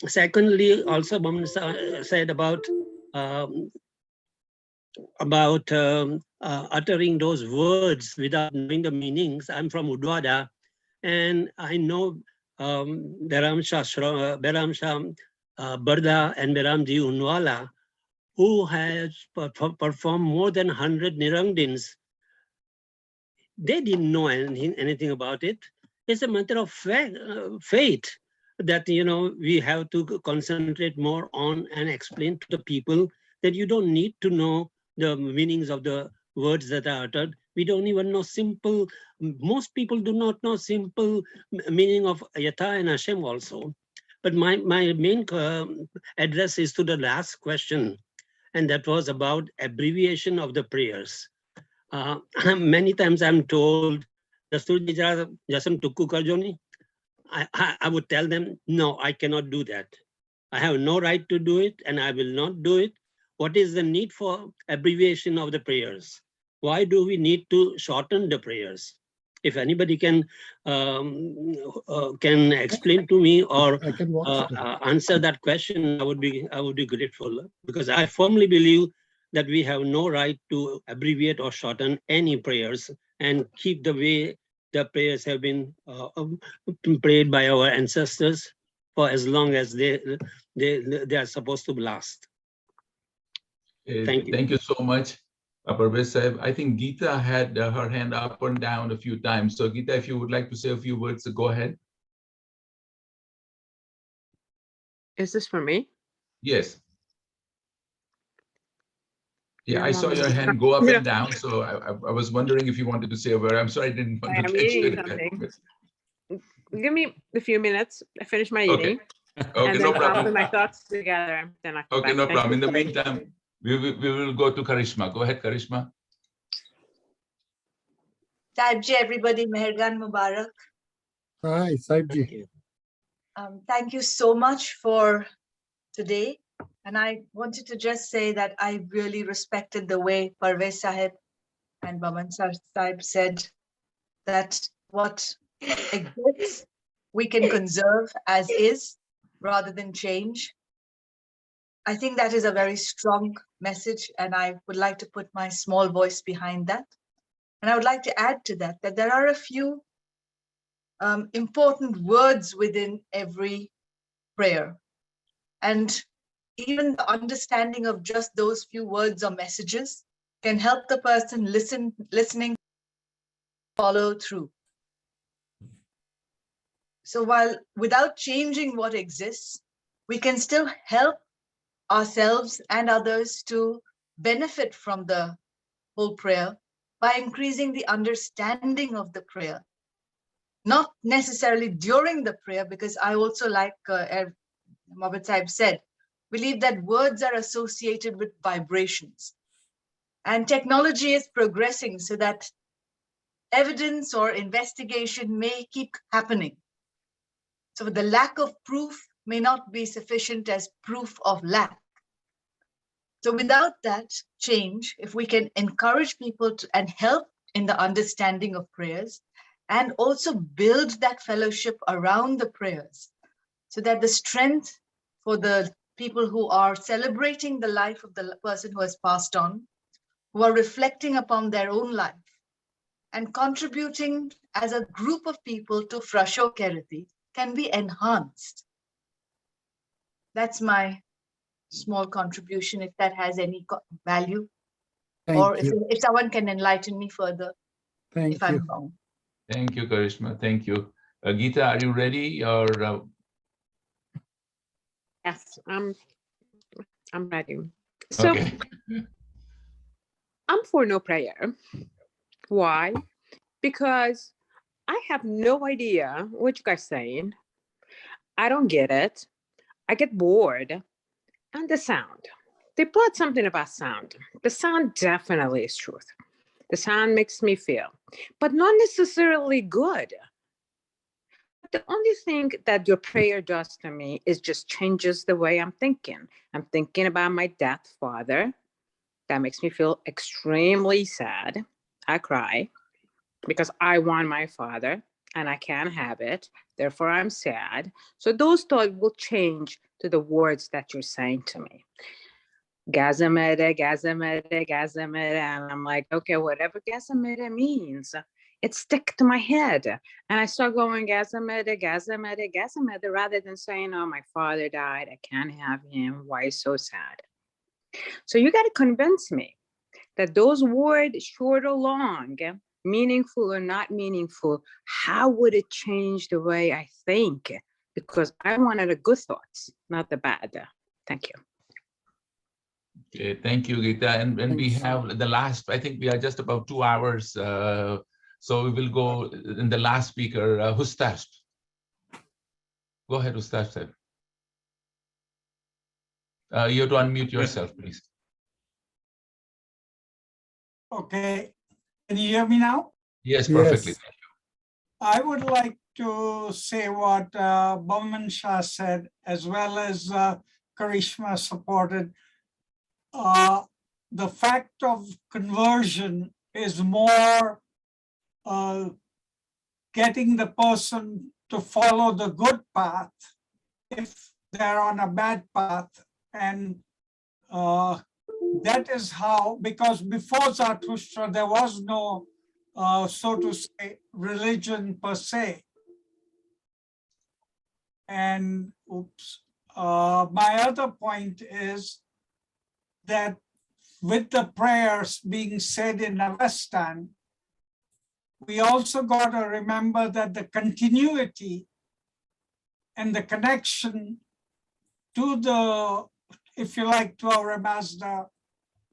Secondly, also Baman said about uttering those words without knowing the meanings. I'm from Udwada, and I know Beram Shah Barda and Beramji Unwala, who has performed more than 100 Nirangdins. They didn't know anything about it. It's a matter of fate that, we have to concentrate more on and explain to the people that you don't need to know the meanings of the words that are uttered. We don't even know simple, most people do not know simple meaning of Yatha and Hashem also. But my main address is to the last question, and that was about abbreviation of the prayers. Many times I'm told, I would tell them, no, I cannot do that. I have no right to do it, and I will not do it. What is the need for abbreviation of the prayers? Why do we need to shorten the prayers? If anybody can explain to me or answer that question, I would be grateful, because I firmly believe that we have no right to abbreviate or shorten any prayers and keep the way the prayers have been prayed by our ancestors for as long as they are supposed to last. Thank you. Thank you so much, Parvez Saib. I think Geeta had her hand up and down a few times. So Geeta, if you would like to say a few words, go ahead. Is this for me? Yes. Yeah, I saw your hand go up and down, so I was wondering if you wanted to say a word. I'm sorry, I didn't want to I'm catch eating you. something. Give me a few minutes. I finish my Okay. eating. Okay, And no then I'll problem. put my thoughts together. Then I'll come Okay, back. no Thank problem. you. In the Sorry. meantime, we will go to Karishma. Go ahead, Karishma. Saibji, everybody, Mehergan Mubarak. Hi, Saibji. Thank you so much for today. And I wanted to just say that I really respected the way Parvez Sahib and Baman Sahib said that what exists, we can conserve as is rather than change. I think that is a very strong message, and I would like to put my small voice behind that. And I would like to add to that, that there are a few important words within every prayer. And even the understanding of just those few words or messages can help the person listening follow through. So while without changing what exists, we can still help ourselves and others to benefit from the whole prayer by increasing the understanding of the prayer. Not necessarily during the prayer, because I also, like Mohammed Sahib said, believe that words are associated with vibrations. And technology is progressing so that evidence or investigation may keep happening. So the lack of proof may not be sufficient as proof of lack. So without that change, if we can encourage people to, and help in the understanding of prayers, and also build that fellowship around the prayers, so that the strength for the people who are celebrating the life of the person who has passed on, who are reflecting upon their own life, and contributing as a group of people to Frasho Kerati can be enhanced. That's my small contribution, if that has any value. Or if someone can enlighten me further, if I'm wrong. Thank you, Karishma. Thank you. Geeta, are you ready? Or Yes, I'm ready. So okay. I'm for no prayer. Why? Because I have no idea what you guys are saying. I don't get it. I get bored. And the sound. They brought something about sound. The sound definitely is truth. The sound makes me feel, but not necessarily good. The only thing that your prayer does to me is just changes the way I'm thinking. I'm thinking about my dead father. That makes me feel extremely sad. I cry because I want my father and I can't have it. Therefore, I'm sad. So those thoughts will change to the words that you're saying to me. Gazamere, Gazamere, Gazamere. And I'm like, okay, whatever Gazamere means, it stick to my head. And I start going Gazamere, Gazamere, Gazamere, rather than saying, oh, my father died. I can't have him. Why so sad? So you got to convince me that those words, short or long, meaningful or not meaningful, how would it change the way I think? Because I wanted the good thoughts, not the bad. Thank you. Okay, thank you, Geeta. And we have the last, I think we are just about 2 hours. So we will go in the last speaker, Hustash. Go ahead, Hustash. You have to unmute yourself, please. Okay, can you hear me now? Yes, perfectly. Yes. I would like to say what Bowman Shah said, as well as Karishma supported. The fact of conversion is more getting the person to follow the good path if they're on a bad path. And that is how, because before Zarathustra, there was no, so to say, religion per se. And my other point is that with the prayers being said in Avestan, we also got to remember that the continuity and the connection to the, if you like, to our Mazda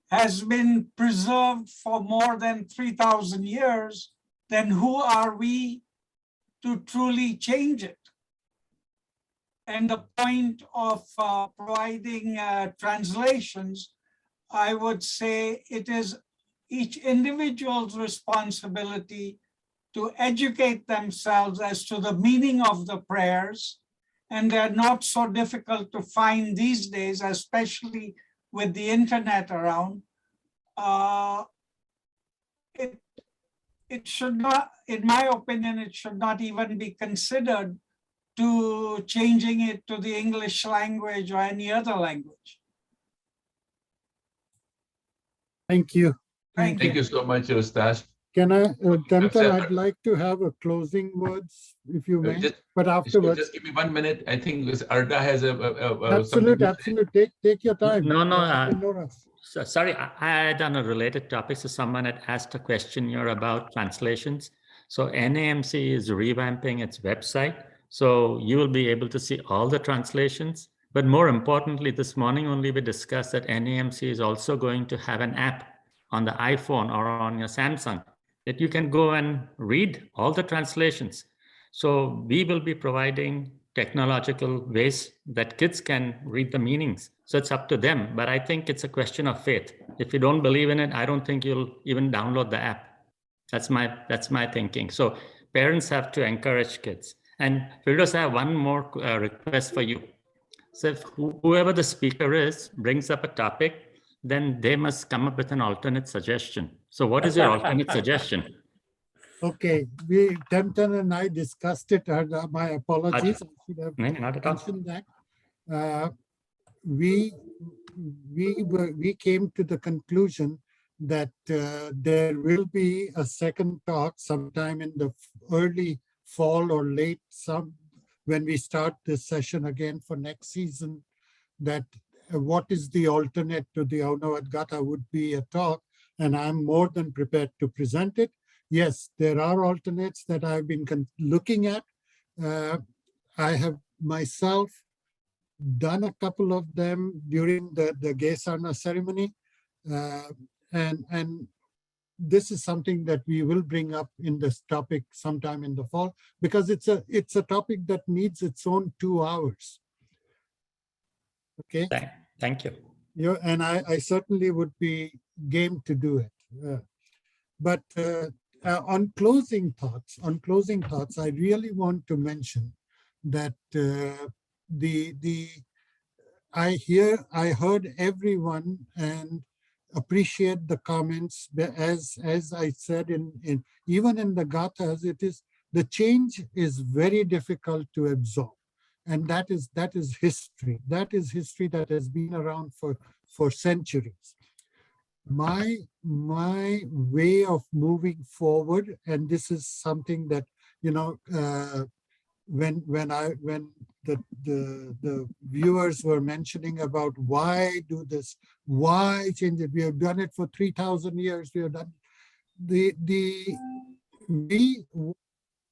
has been preserved for more than 3,000 years, then who are we to truly change it? And the point of providing translations, I would say it is each individual's responsibility to educate themselves as to the meaning of the prayers. And they're not so difficult to find these days, especially with the internet around. It should not, in my opinion, it should not even be considered to changing it to the English language or any other language. Thank you. Thank Thank you so much, Ustaz. Can I, Temple, I'd like to have a closing words, if you may, but afterwards. Just give me 1 minute. I think this Arda has Absolute. Take your time. No. Sorry, I had on a related topic. So someone had asked a question here about translations. So NAMC is revamping its website. So you will be able to see all the translations. But more importantly, this morning only we discussed that NAMC is also going to have an app on the iPhone or on your Samsung that you can go and read all the translations. So we will be providing technological ways that kids can read the meanings. So it's up to them. But I think it's a question of faith. If you don't believe in it, I don't think you'll even download the app. That's my thinking. So parents have to encourage kids. And Firdosh, I have one more request for you. So if whoever the speaker is brings up a topic, then they must come up with an alternate suggestion. So what is your alternate suggestion? Okay, Temton and I discussed it. My apologies. I should have mentioned that. We came to the conclusion that there will be a second talk sometime in the early fall or late when we start this session again for next season, that what is the alternate to the Ahunavad Gatha would be a talk, and I'm more than prepared to present it. Yes, there are alternates that I've been looking at. I have myself done a couple of them during the Gesarna ceremony, and this is something that we will bring up in this topic sometime in the fall, because it's a topic that needs its own 2 hours. Okay. Thank you. And I certainly would be game to do it. But on closing thoughts, I really want to mention that I heard everyone and appreciate the comments. As I said, even in the Gathas, the change is very difficult to absorb. And that is history. That is history that has been around for centuries. My way of moving forward, and this is something that, when the viewers were mentioning about why do this, why change it? We have done it for 3,000 years. We have done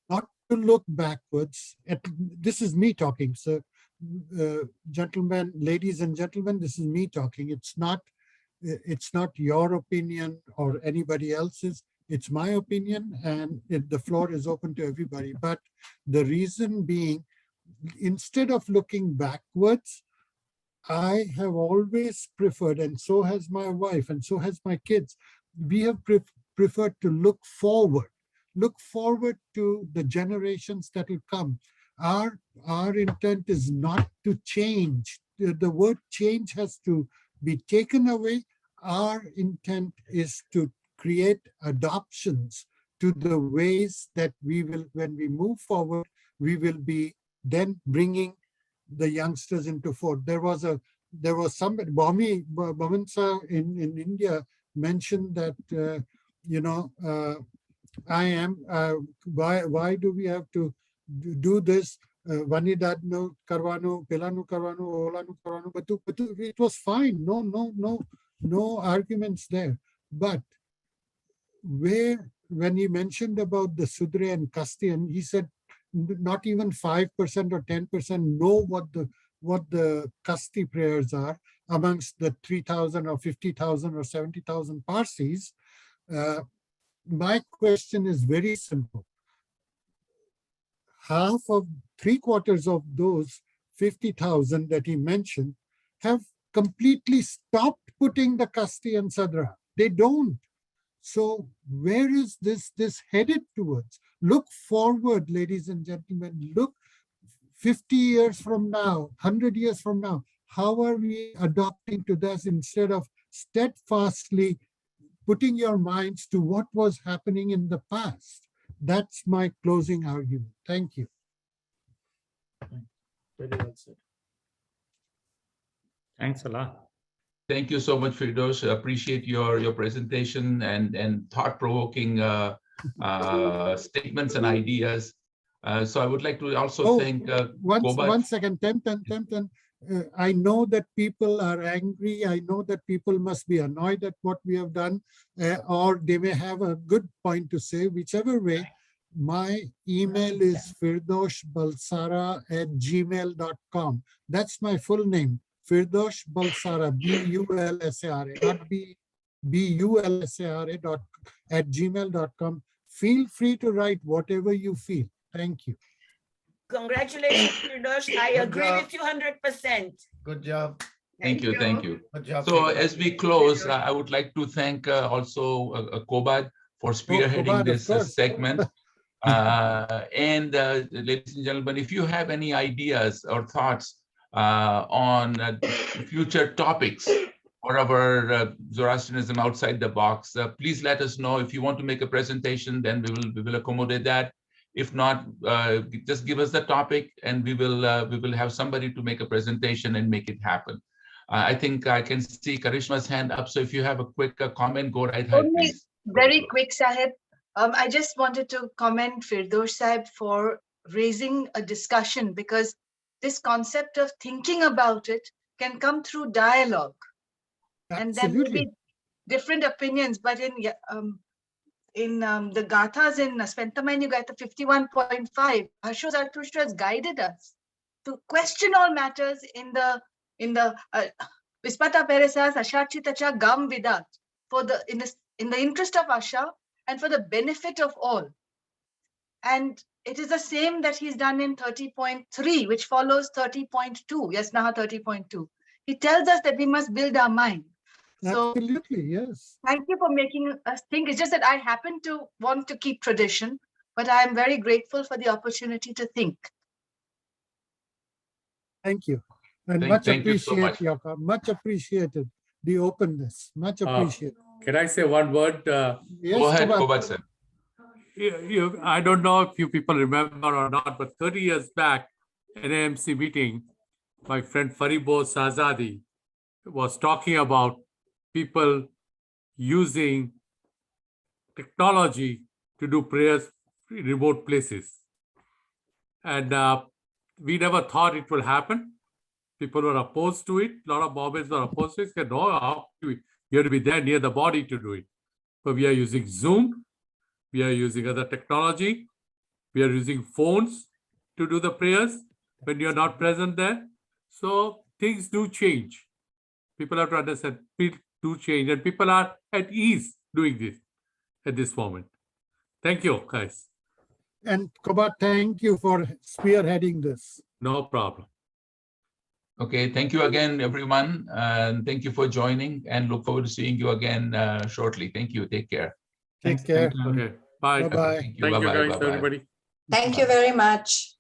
not to look backwards. This is me talking, so gentlemen, ladies and gentlemen, this is me talking. It's not your opinion or anybody else's. It's my opinion, and the floor is open to everybody. But the reason being, instead of looking backwards, I have always preferred, and so has my wife, and so has my kids, we have preferred to look forward to the generations that will come. Our intent is not to change. The word change has to be taken away. Our intent is to create adoptions to the ways that we will, when we move forward, we will be then bringing the youngsters into force. There was somebody, Bhavansa in India mentioned that, why do we have to do this? Vanidadnu karvanu, pilanu karvanu, olanu karvanu, but it was fine. No arguments there. But when he mentioned about the Sudre and Kasti, and he said not even 5% or 10% know what the Kasti prayers are, amongst the 3,000 or 50,000 or 70,000 Parsis. My question is very simple. Half of 3/4 of those 50,000 that he mentioned have completely stopped putting the Kasti and Sadra. They don't. So where is this headed towards? Look forward, ladies and gentlemen. Look 50 years from now, 100 years from now. How are we adopting to this instead of steadfastly putting your minds to what was happening in the past? That's my closing argument. Thank you. Very well said. Thanks a lot. Thank you so much, Firdosh. Appreciate your presentation and thought-provoking statements and ideas. So I would like to also thank one second, Temten. I know that people are angry. I know that people must be annoyed at what we have done, or they may have a good point to say. Whichever way, my email is firdoshbulsara@gmail.com. That's my full name, Firdosh Bulsara, B-U-L-S-A-R-A, not B-U-L-S-A-R-A @gmail.com. Feel free to write whatever you feel. Thank you. Congratulations, Firdosh. I agree with you 100%. Good job. Thank you. Thank you. Good job. So as we close, I would like to thank also Kobad for spearheading Kobad, this segment. And ladies and gentlemen, if you have any ideas or thoughts on future topics for our Zoroastrianism outside the box, please let us know. If you want to make a presentation, then we will accommodate that. If not, just give us the topic, and we will have somebody to make a presentation and make it happen. I think I can see Karishma's hand up. So if you have a quick comment, go right ahead, please. Very quick, Sahib. I just wanted to comment Firdosh Sahib for raising a discussion, because this concept of thinking about it can come through dialogue. And there may be different opinions, but in the Gathas in Spentamani Gatha 51.5, Harsho Zarathustra has guided us to question all matters in the Vispata Peresas Ashachitacha Gam Vidat, in the interest of Asha and for the benefit of all. And it is the same that he's done in 30.3, which follows 30.2, Yasnaha 30.2. He tells us that we must build our mind. Absolutely, yes. Thank you for making us think. It's just that I happen to want to keep tradition, but I am very grateful for the opportunity to think. Thank you. And much appreciated, Yaka. Much appreciated the openness. Much appreciated. Can I say one word? Yes, go ahead, Kobad sir. I don't know if you people remember or not, but 30 years back, in an NAMC meeting, my friend Firdosh Bulsara was talking about people using technology to do prayers in remote places. And we never thought it will happen. People were opposed to it. A lot of Bombers were opposed to it. Said, no, you have to be there near the body to do it. But we are using Zoom. We are using other technology. We are using phones to do the prayers when you're not present there. So things do change. People have to understand, people do change, and people are at ease doing this at this moment. Thank you, guys. And Kobad, thank you for spearheading this. No problem. Okay, thank you again, everyone. And thank you for joining, and look forward to seeing you again shortly. Thank you. Take care. Take care. Okay, bye. Bye-bye. Thank you. Thank you, Bye-bye. guys, Bye-bye. everybody. Thank you very much.